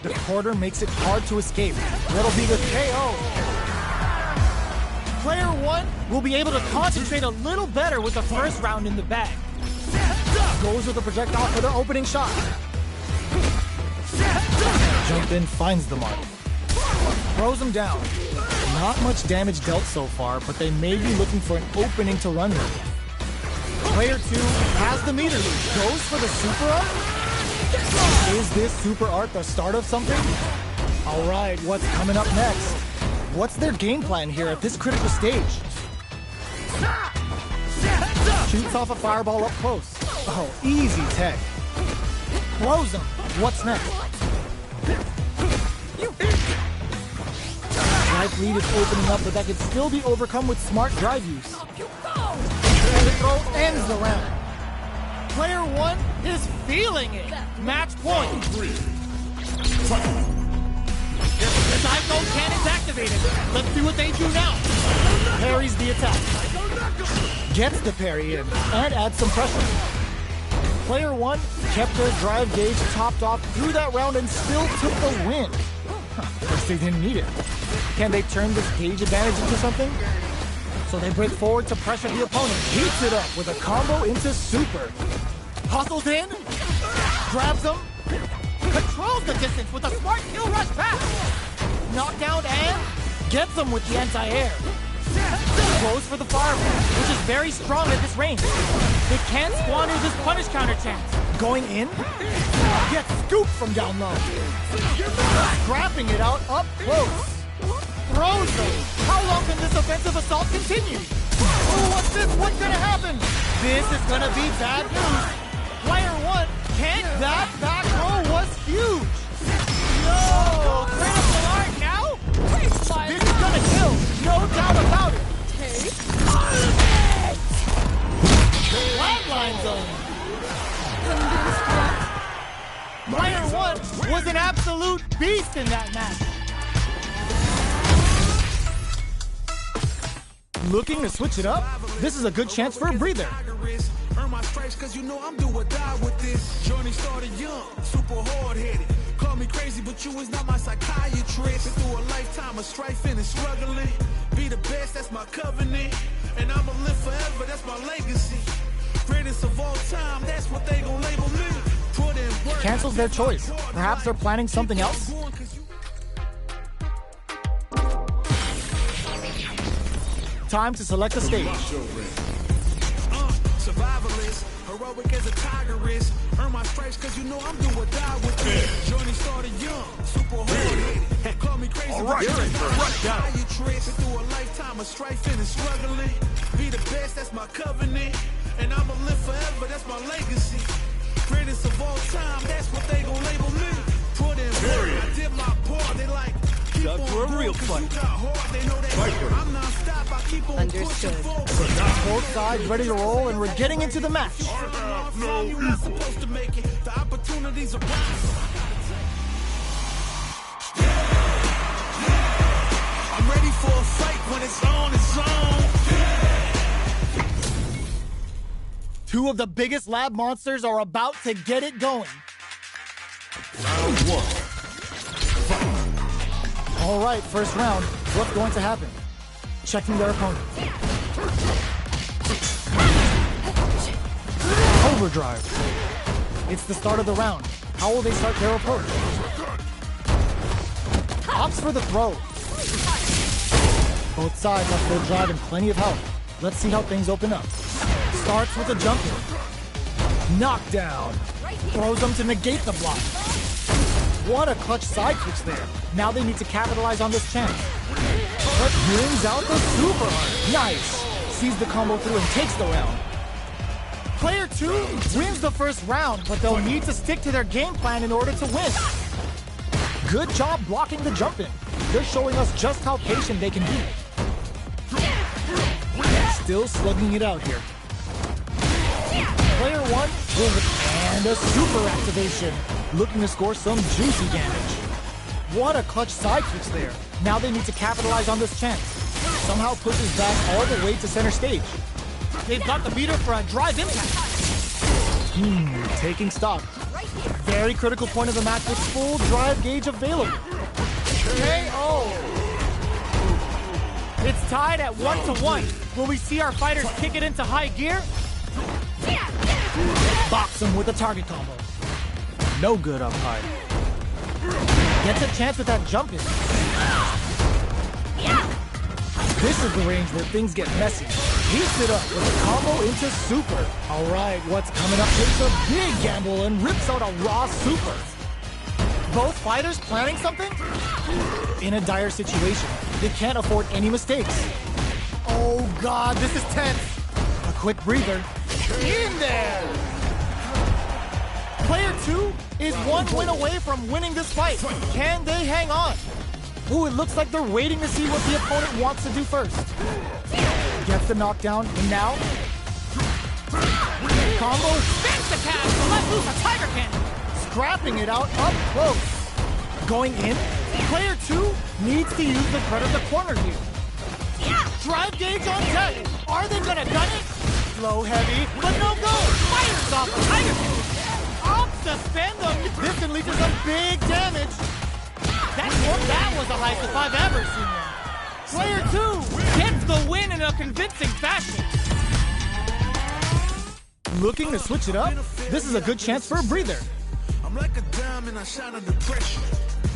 The quarter makes it hard to escape. That'll be the KO. Player 1 will be able to concentrate a little better with the first round in the bag. Goes with the projectile for the opening shot. Jump in, finds the mark. Throws him down. Not much damage dealt so far, but they may be looking for an opening to run with. Player 2 has the meter. Goes for the super art. Is this super art the start of something? All right, what's coming up next? What's their game plan here at this critical stage? Shoots off a fireball up close. Oh, easy tech. Throws him. What's next? Life lead is opening up, but that could still be overcome with smart drive use. And the throw ends the round. Player 1 is feeling it. Match point. The dive goal cannon's activated. Let's see what they do now. Parries the attack. Gets the parry in and adds some pressure. Player 1 kept their drive gauge topped off through that round and still took the win. Guess they didn't need it. Can they turn this gauge advantage into something? So they break forward to pressure the opponent. Heats it up with a combo into super. Hustles in. Grabs him. Controls the distance with a smart kill rush pass. Knockdown and gets him with the anti-air. Goes for the fireball, which is very strong at this range. They can't squander this punish counter chance. Going in, gets scooped from down low. Scrapping it out up close. Throws them. How long can this offensive assault continue? Oh, what's this? What's gonna happen? This is gonna be bad news. Player 1 can't. That back row was huge. No, critical art now. This is gonna kill, no doubt about it. Flatline zone. Player 1 was an absolute beast in that match. Looking to switch it up? This is a good chance for a breather. Earn my stripes cause you know I'm do or die with this. Journey started young, super hard-headed. Call me crazy, but you is not my psychiatrist. Been through a lifetime of strifing and struggling. Be the best, that's my covenant. And I'ma live forever, that's my legacy. Greatest of all time, that's what they gon' label me. Put in work. Cancels their choice. Perhaps they're planning something else? Time to select a stage. Survivalist, heroic as a tigress. Earn my stripes cause you know I'm do or die with it. Journey started young, super hard-headed. Call me crazy, but you're in for a psychiatrist. Been through a lifetime of strifing and struggling. Be the best, that's my covenant. And I'ma live forever, that's my legacy. Greatest of all time, that's what they gon' label me. Put in work, I did my part, they like keep on doing real cause you got hard, they know that I'm non-stop, I keep on pushing forward. Both sides ready to roll, and we're getting into the match. You're not supposed to make it, the opportunities are I'm ready for a fight when it's on, it's on. Two of the biggest lab monsters are about to get it going. Round 1. All right, first round. What's going to happen? Checking their opponent. Overdrive. It's the start of the round. How will they start their approach? Opts for the throw. Both sides have full drive and plenty of health. Let's see how things open up. Starts with a jump in. Knockdown. Throws them to negate the block. What a clutch side switch there. Now they need to capitalize on this chance. But brings out the super art. Nice. Sees the combo through and takes the round. Player 2 wins the first round, but they'll need to stick to their game plan in order to win. Good job blocking the jump in. They're showing us just how patient they can be. Still slugging it out here. Player 1 and a super activation. Looking to score some juicy damage. What a clutch side switch there. Now they need to capitalize on this chance. Somehow pushes back all the way to center stage. They've got the meter for a drive impact. Taking stock. Very critical point of the match with full drive gauge available. KO. It's tied at 1-1. Will we see our fighters kick it into high gear? Box him with a target combo. No good up high. Gets a chance with that jump in. This is the range where things get messy. Heats it up with a combo into super. All right, what's coming up takes a big gamble and rips out a raw super. Both fighters planning something? In a dire situation, they can't afford any mistakes. Oh God, this is tense. A quick breather. In there! Player 2 is one win away from winning this fight. Can they hang on? Ooh, it looks like they're waiting to see what the opponent wants to do first. Gets the knockdown, and now... Combo, Fix the catch to let loose a tiger cannon. scrapping it out up close. Going in, player 2 needs to use the threat of the corner here. Drive gauge on deck. Are they gonna gun it? Slow, heavy, but no go. Fires off a tiger cannon. Up suspend them. This unleashes some big damage. That was the highest if I've ever seen one. Player 2 gets the win in a convincing fashion. Looking to switch it up? This is a good chance for a breather. I'm like a diamond, I shine under pressure.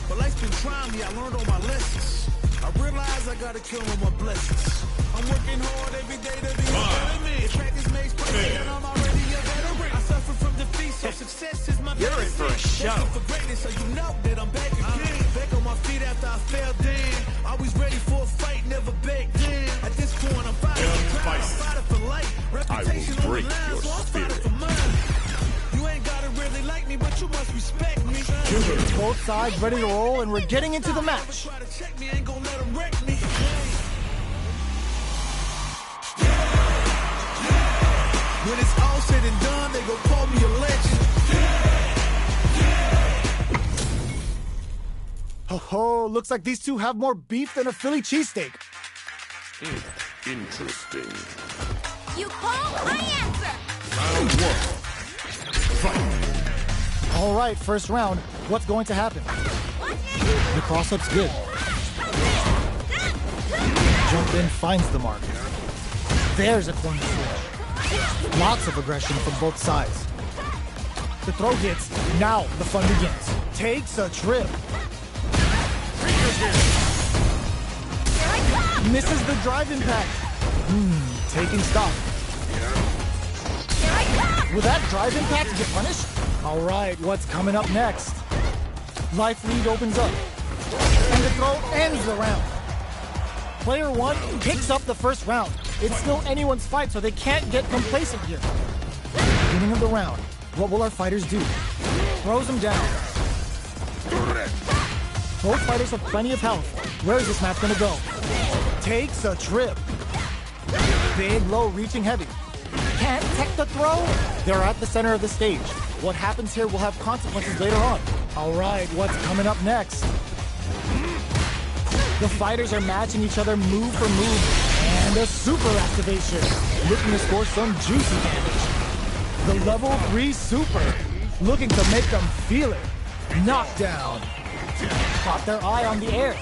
But life's been trying me, I learned all my lessons. I realize I gotta kill all my blessings. I'm working hard every day to be a better man. Practice makes perfect, and I'm already a veteran. I suffer from defeat, so success is my You're in for a show. For greatness, so you know that I'm back again. Back on my feet after I fell down. Always ready for a fight, never back down. At this point, I'm fighting for pride, I'm fighting for life. Reputation on the break line, your so I'm fighting spirit. for mine. You ain't gotta really like me, but you must respect me. Both sides ready to roll, and we're getting into the match. Try to check me, ain't gonna let 'em wreck me. When it's all said and done, they gon' call me a legend. Ho, looks like these two have more beef than a Philly cheesesteak. Interesting. You call, I answer. Round 1. Fight. All right, first round. What's going to happen? The cross-up's good. Jump in, finds the mark. There's a corner switch. Lots of aggression from both sides. The throw hits. Now the fun begins. Takes a trip. Misses the drive impact. Taking stock. Will that drive impact get punished? All right, what's coming up next? Life lead opens up, and the throw ends the round. Player 1 picks up the first round. It's still anyone's fight, so they can't get complacent here. Beginning of the round. What will our fighters do? Throws him down. Both fighters have plenty of health. Where is this match gonna go? Takes a trip. Big low, reaching heavy. Can't tech the throw? They're at the center of the stage. What happens here will have consequences later on. All right, what's coming up next? The fighters are matching each other move for move. And a super activation. Looking to score some juicy damage. The level 3 super. Looking to make them feel it. Knockdown. Caught their eye on the air.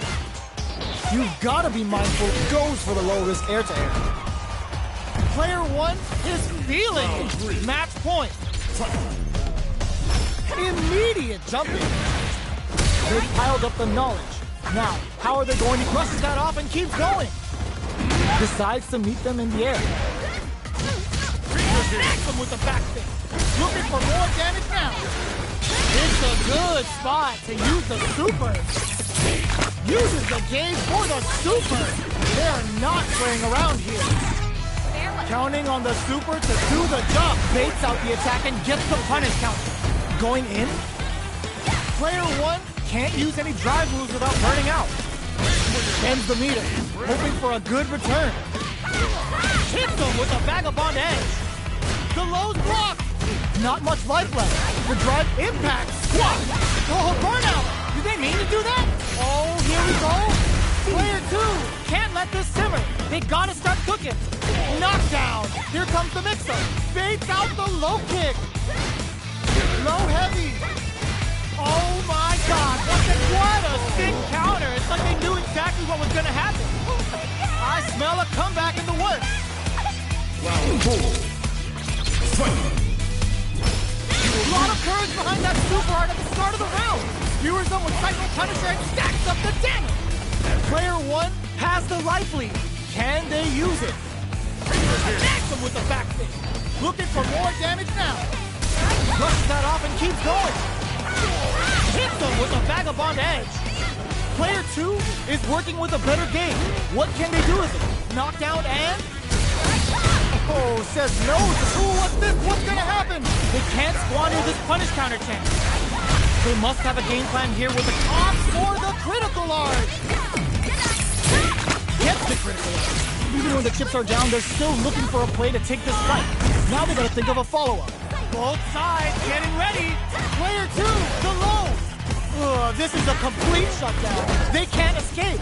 You've got to be mindful. Goes for the low-risk air-to-air. Player 1 is feeling. Match point. Immediate jumping. They piled up the knowledge. Now, how are they going to brushes that off and keeps going? Decides to meet them in the air. Snacks them with the back spin. Looking for more damage now. It's a good spot to use the super. Uses the gauge for the super. They are not playing around here. Counting on the super to do the job. Baits out the attack and gets the punish counter. Going in. Player 1 can't use any drive moves without burning out. Ends the meter, hoping for a good return. Hits him with a vagabond edge. The low's blocked. Not much life left. The drive impacts. What? Oh, burnout. Did they mean to do that? Oh, here we go. Player 2 can't let this simmer. They gotta start cooking. Knockdown. Here comes the mix-up. Baits out the low kick. Low heavy. Oh my God. What a sick counter. It's like they knew exactly what was gonna happen. I smell a comeback in the works. Round 4. Fight! A lot of courage behind that super art at the start of the round. Skewers them with Psycho Punisher and stacks up the damage. Player 1 has the life lead. Can they use it? Attacks him with the back fist. Looking for more damage now. Brushes that off and keeps going. Hits him with a vagabond edge. Player 2 is working with a better game. What can they do with it? Knockdown and... Oh, says no. Ooh, what's this? What's gonna happen? They can't squander this punish counter chance. They must have a game plan here with the ops for the critical art. Gets the critical art. Even when the chips are down, they're still looking for a play to take this fight. Now they gotta think of a follow-up. Both sides getting ready. Player 2, the low. This is a complete shutdown. They can't escape.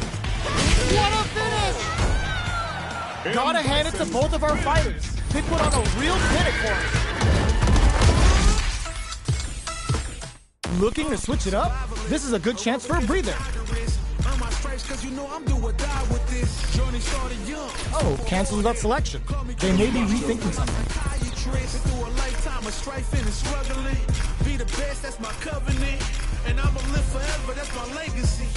What a finish! Gotta hand it to both of our fighters. They put on a real clinic for us. Looking to switch it up? This is a good chance for a breather. Oh, cancels that selection. They may be rethinking something. Be the best, that's my covenant. And I'ma live forever, that's my legacy.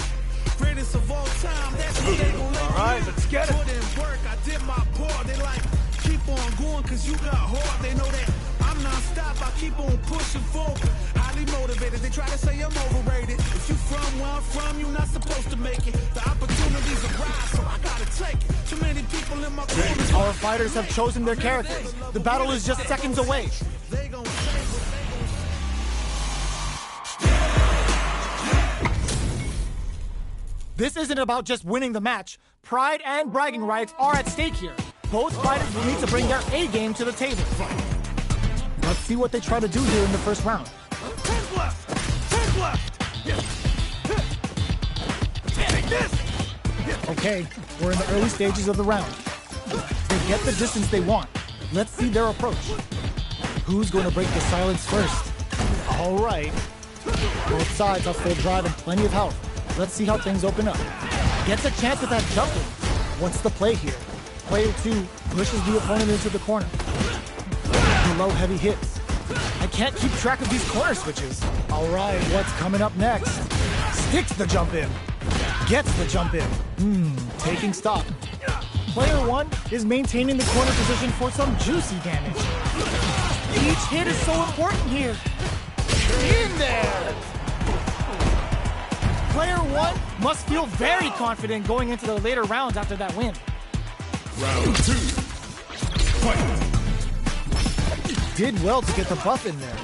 Greatest of all time, that's what they gon' label. Alright, let's get it. Put in work, I did my part. They like, keep on going, cause you got hard. They know that I'm non-stop, I keep on pushing forward. Highly motivated, they try to say I'm overrated. If you from where I'm from, you're not supposed to make it. The opportunities arise, so I gotta take it. Too many people in my corner. Our fighters have chosen their characters. The battle is just seconds away. They gon' say what they gon' say. This isn't about just winning the match. Pride and bragging rights are at stake here. Both fighters will need to bring their A game to the table. Let's see what they try to do here in the first round. 10 left! 10 left! Take this! Okay, we're in the early stages of the round. They get the distance they want. Let's see their approach. Who's going to break the silence first? All right. Both sides have full drive and plenty of health. Let's see how things open up. Gets a chance with that jumping. What's the play here? Player 2 pushes the opponent into the corner. Below heavy hits. I can't keep track of these corner switches. All right, what's coming up next? Sticks the jump in. Gets the jump in. Taking stock. Player 1 is maintaining the corner position for some juicy damage. Each hit is so important here. In there! Player 1 must feel very confident going into the later rounds after that win. Round 2. Fight! Did well to get the buff in there.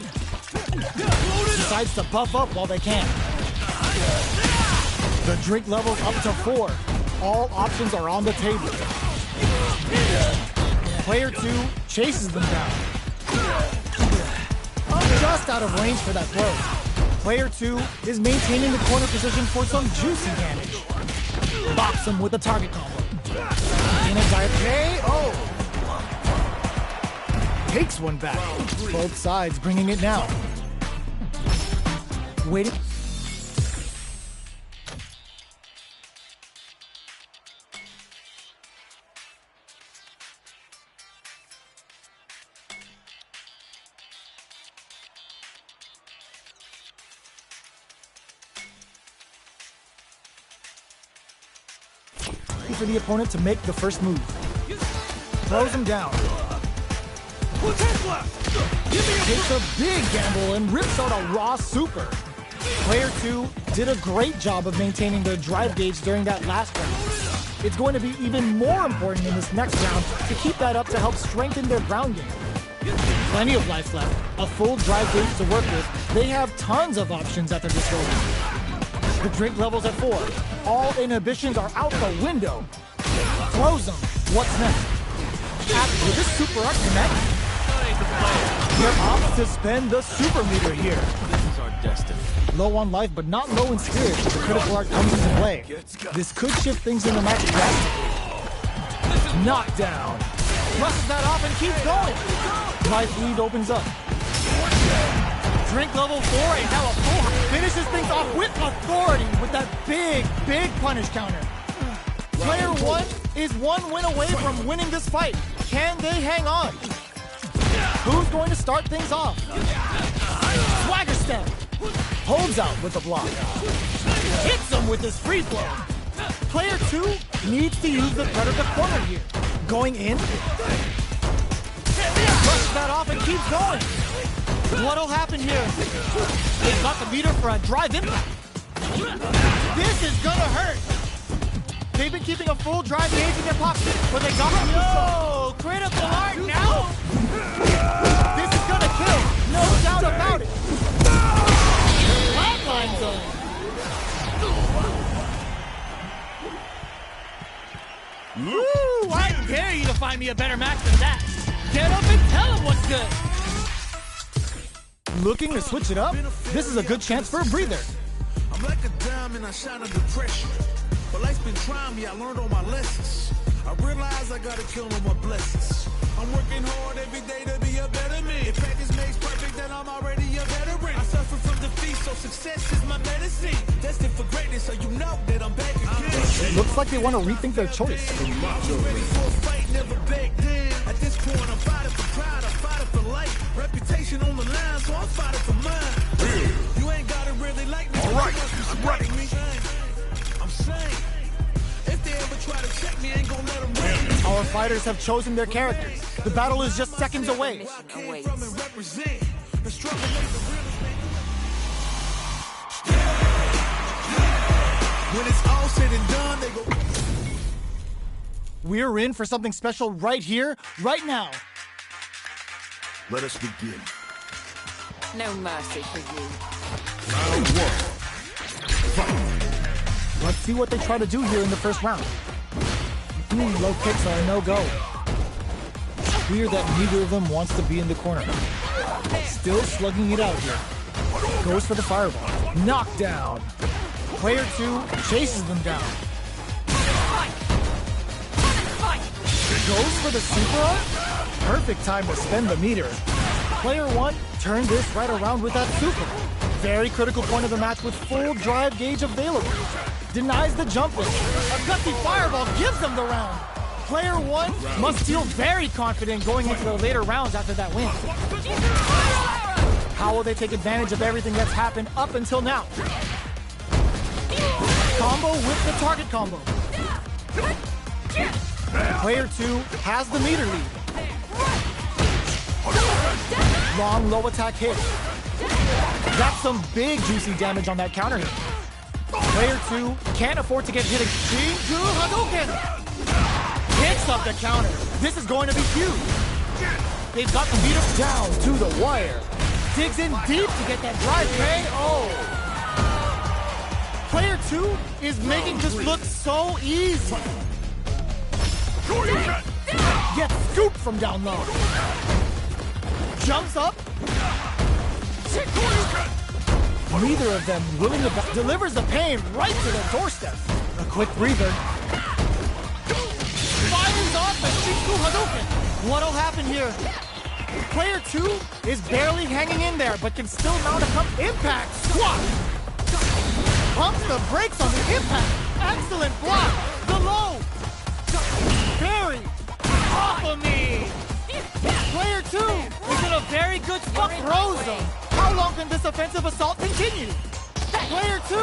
Decides to buff up while they can. The drink level's up to 4. All options are on the table. Player 2 chases them down. Just out of range for that throw. Player 2 is maintaining the corner position for some juicy damage. Bops him with a target combo. In a dive KO. Takes one back. Both sides bringing it now. Waiting. For the opponent to make the first move. Throws him down. Takes a big gamble and rips out a raw super. Player 2 did a great job of maintaining their drive gauge during that last round. It's going to be even more important in this next round to keep that up to help strengthen their ground game. Plenty of life left, a full drive gauge to work with. They have tons of options at their disposal. The drink level's at 4. All inhibitions are out the window. Throws them. What's next? Will this super art connect? They're off to spend the super meter here. This is our destiny. Low on life, but not low in spirit. The critical art comes into play. This could shift things in the match drastically. Knockdown. Brushes that off and keeps going. Life lead opens up. Drink level 4 and now a full finishes things off with authority with that big punish counter. Player 1 is one win away from winning this fight. Can they hang on? Who's going to start things off? Swagger step. Holds out with the block. Hits him with his free flow. Player 2 needs to use the threat of the corner here. Going in. Brushes that off and keeps going. What'll happen here? They've got the meter for a drive impact. This is gonna hurt. They've been keeping a full drive gauge in their pocket, but they got him. No! Critical art now! This is gonna kill, no doubt about it. Flatline zone. Woo! I dare you to find me a better match than that. Get up and tell him what's good. Looking to switch it up? This is a good chance for a breather. I'm like a diamond, I shine under pressure. But life's been trying me, I learned all my lessons. I realize I gotta kill all my blessings. I'm working hard every day to be a better man. If practice makes perfect, then I'm already a veteran. I suffer from defeat, so success is my medicine. Destined for greatness, so you know that I'm back again. Looks like they want to rethink their choice. I'm ready for a fight, never back down. At this point, I'm fighting for pride, I'm fighting for life. Reputation on the line, so I'm fighting for mine. You ain't gotta really like me. All right, I'm ready. I'm saying, if they ever try to check me, ain't gonna let them win. Our fighters have chosen their characters. The battle is just seconds away. Where I came from and represent the struggle made the realest nigga. When it's all said and done, they go. We're in for something special right here, right now. Let us begin. No mercy for you. Round 1. Fight. Let's see what they try to do here in the first round. Low kicks are a no-go. Weird that neither of them wants to be in the corner. Still slugging it out here. Goes for the fireball. Knockdown. Player 2 chases them down. Goes for the super art. Perfect time to spend the meter. Player 1 turned this right around with that super. Very critical point of the match with full drive gauge available. Denies the jump in. A gutsy fireball gives them the round. Player 1 must feel very confident going into the later rounds after that win. How will they take advantage of everything that's happened up until now? Combo with the target combo. Player 2 has the meter lead. Long low attack hit. That's some big juicy damage on that counter hit. Player 2 can't afford to get hit again. Shinku Hadouken! Hits up the counter. This is going to be huge. They've got the meter down to the wire. Digs in deep to get that drive pay. Oh! Player 2 is making this look so easy. Gets scooped from down low. Jumps up. Neither of them willing to delivers the pain right to their doorstep. A quick breather. Fires off the Shinku Hadouken. What'll happen here? Player 2 is barely hanging in there, but can still mount a impact squat. Pumps the brakes on the impact. Excellent block. The low. Very off of me. Player 2 is in a very good spot. Throws him. How long can this offensive assault continue? Player 2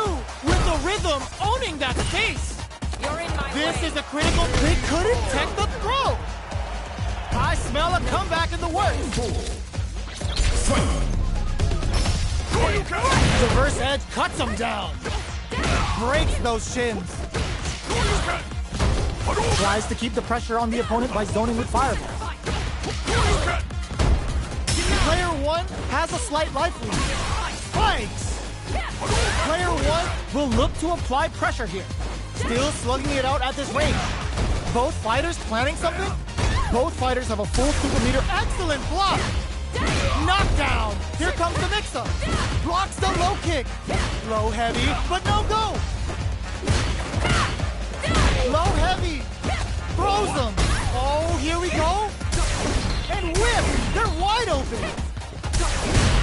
with the rhythm owning that space. You're in my This way. is a critical. They couldn't tech the throw. I smell a comeback in the works. Reverse edge cuts him down. Breaks those shins. Tries to keep the pressure on the opponent by zoning with fireball. Player 1 has a slight life lead. Spikes! Player 1 will look to apply pressure here. Still slugging it out at this range. Both fighters planning something? Both fighters have a full super meter. Excellent block! Knockdown! Here comes the mix-up. Blocks the low kick. Low heavy, but no go! Low heavy! Throws them! Oh, here we go! And whip! They're wide open!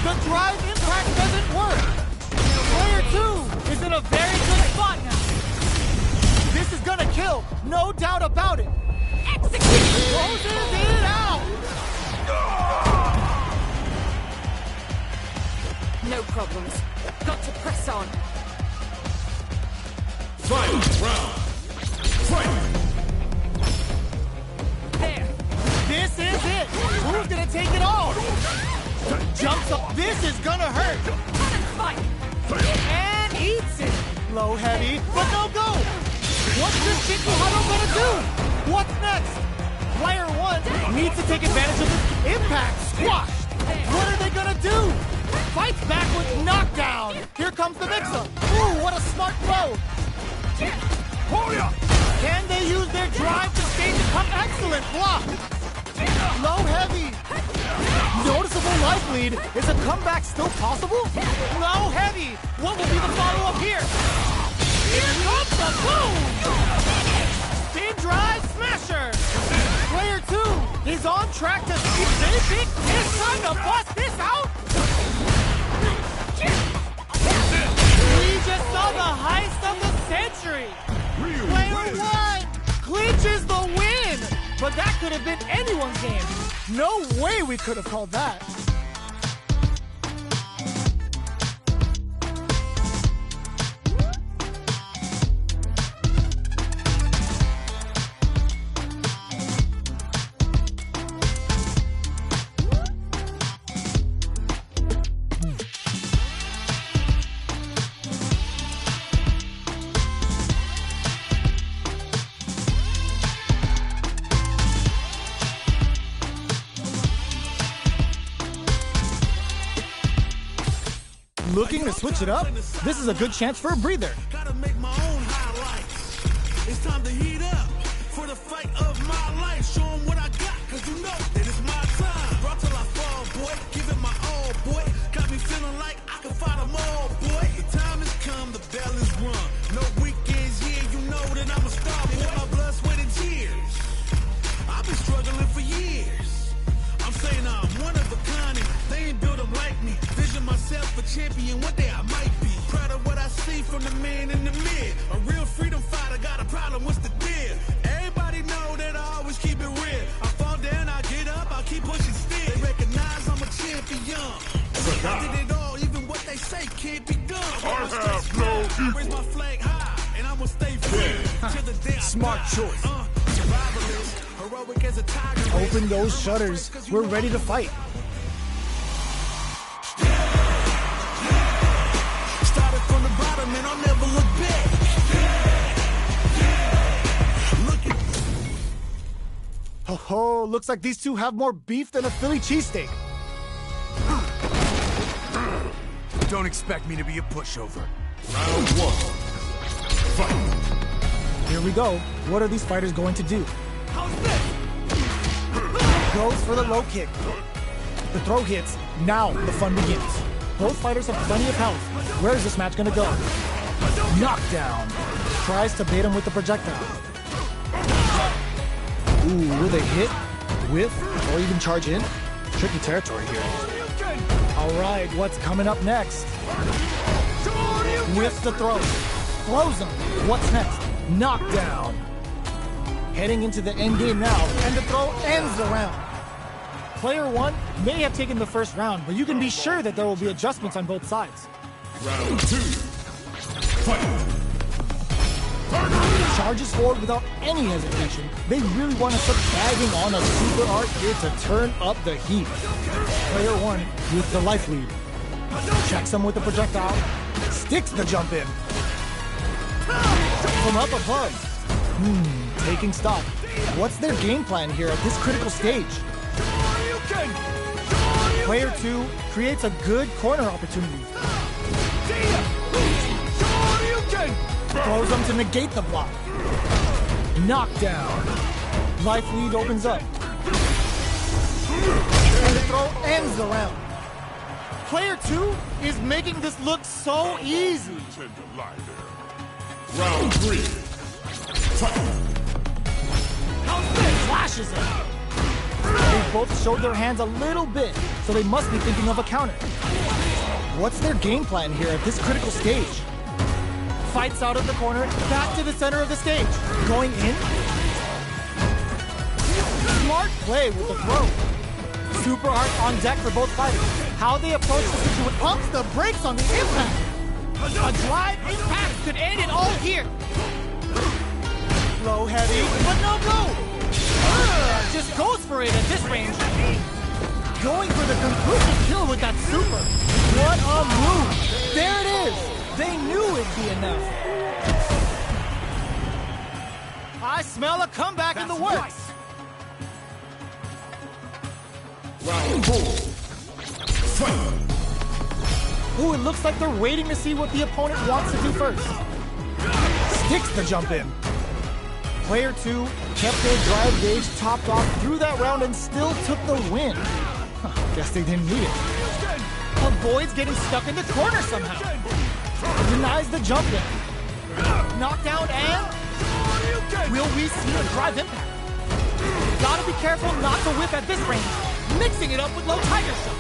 The drive impact doesn't work! Player 2 is in a very good spot now! This is gonna kill! No doubt about it. Execute! Closes it out. No problems. Got to press on. Final round. Fight! There. This is it. Who's gonna take it all? Jumps up. This is gonna hurt. Fight. And eats it. Low heavy, but no go. What's this Shikuhado gonna do? What's next? Player one needs to take advantage of this impact. Squashed. What are they gonna do? Fights back with knockdown. Here comes the mix-up. Ooh, what a smart throw. Can they use their drive to stage a come? Excellent block. Low heavy. Noticeable life lead. Is a comeback still possible? Low heavy. What will be the follow-up here? Here comes the boom! Spin drive smasher. Player two is on track to see big. Is trying to bust this out. We just saw the heist of the century. Player one clinches the win. But that could have been anyone's game. No way we could have called that. Looking to switch it up? This is a good chance for a breather. Gotta make my own highlights. It's time to heat up for the fight of my life. Show 'em what I got, cause you know that it's my time. Brought till I fall, boy. Give it my all, boy. Got me feeling like I can fight them all, boy. The time has come, the bell is rung. No weekends here, you know that I'm a star, boy. My blood, sweat, and tears. I've been struggling for years. I'm saying I'm one of a kind, and they ain't built them like me. Vision myself a champion, one day I might be. Proud of what I see from the man in the mid. A real freedom fighter, got a problem, what's the deal? Everybody know that I always keep it real. I fall down, I get up, I keep pushing still. They recognize I'm a champion. I did it all, even what they say can't be done. I have no equal. Raise my flag high, and I'ma stay free till the day I Smart die. choice. Survivalist, heroic as a tiger. Open those shutters. We're ready to fight. Started from the bottom and I'll never look back. Look at Ho ho, looks like these two have more beef than a Philly cheesesteak. Don't expect me to be a pushover. Round one. Fight! Here we go. What are these fighters going to do? Goes for the low kick. The throw hits. Now the fun begins. Both fighters have plenty of health. Where is this match gonna go? Knockdown. Tries to bait him with the projectile. Ooh, will they hit, whiff, or even charge in? Tricky territory here. All right, what's coming up next? Whiffs the throw. Throws him. What's next? Knockdown. Heading into the end game now, and the throw ends the round. Player one may have taken the first round, but you can be sure that there will be adjustments on both sides. Round two. Fight! Charges forward without any hesitation. They really want to start bagging on a super art here to turn up the heat. Player one with the life lead. Checks him with the projectile. Sticks the jump in. From up above. Taking stock. What's their game plan here at this critical stage? Player two creates a good corner opportunity. Throws them to negate the block. Knockdown. Life lead opens up. And the throw ends the round. Player two is making this look so easy. Tend to lie there. Round three. Fight! Flashes it. They both showed their hands a little bit, so they must be thinking of a counter. What's their game plan here at this critical stage? Fights out of the corner, back to the center of the stage. Going in, Smart play with the throw. Super Art on deck for both fighters. How they approach the situation. Pumps the brakes on the impact. A drive impact could end it all here. Low heavy, but no go. Just goes for it at this range. Going for the conclusive kill with that super. What a move. There it is. They knew it'd be enough. I smell a comeback in the works. Round 4. Fight! Ooh, it looks like they're waiting to see what the opponent wants to do first. Sticks the jump in. Player 2 kept their drive gauge topped off through that round and still took the win. Guess they didn't need it. Avoids getting stuck in the corner somehow. Denies the jump in. Knockdown and... Will we see a drive impact? Gotta be careful not to whip at this range. Mixing it up with low tiger shot.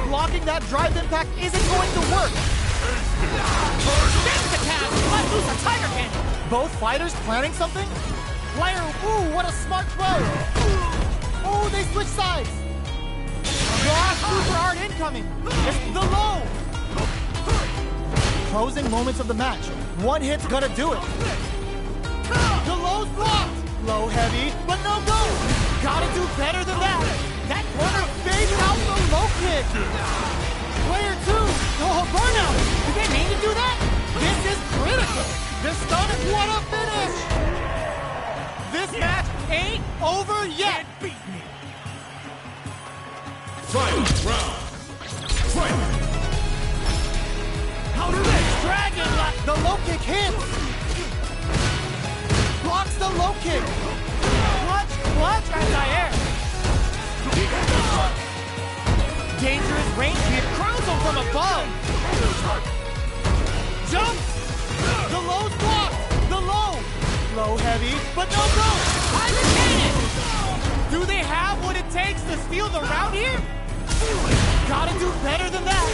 Blocking that drive impact isn't going to work. Makes the catch, let loose a tiger cannon. Both fighters planning something? Player, ooh, what a smart throw. Oh, they switch sides. Raw super art incoming. It's the low. Closing moments of the match. One hit's gonna do it. The low's blocked. Low heavy, but no go. Gotta do better than that. That corner fades out the low kick. Player 2. Oh, burnout. Did they mean to do that? This is critical. The stun. What a finish. This match ain't over yet. Final round. Fight! Counter this. Dragon left. The low kick hits. Blocks the low kick. Clutch, anti-air. Dangerous range hit. Crowns him from above. Jump. The low's blocked. The low. Low heavy, But no go. Tiger cannon. Do they have what it takes to steal the round here? Gotta do better than that.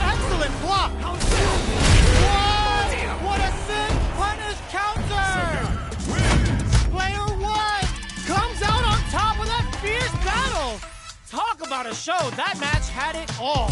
Excellent block. What a sick punish counter. Player 1 comes out on top of that fierce battle. Talk about a show. That match had it all.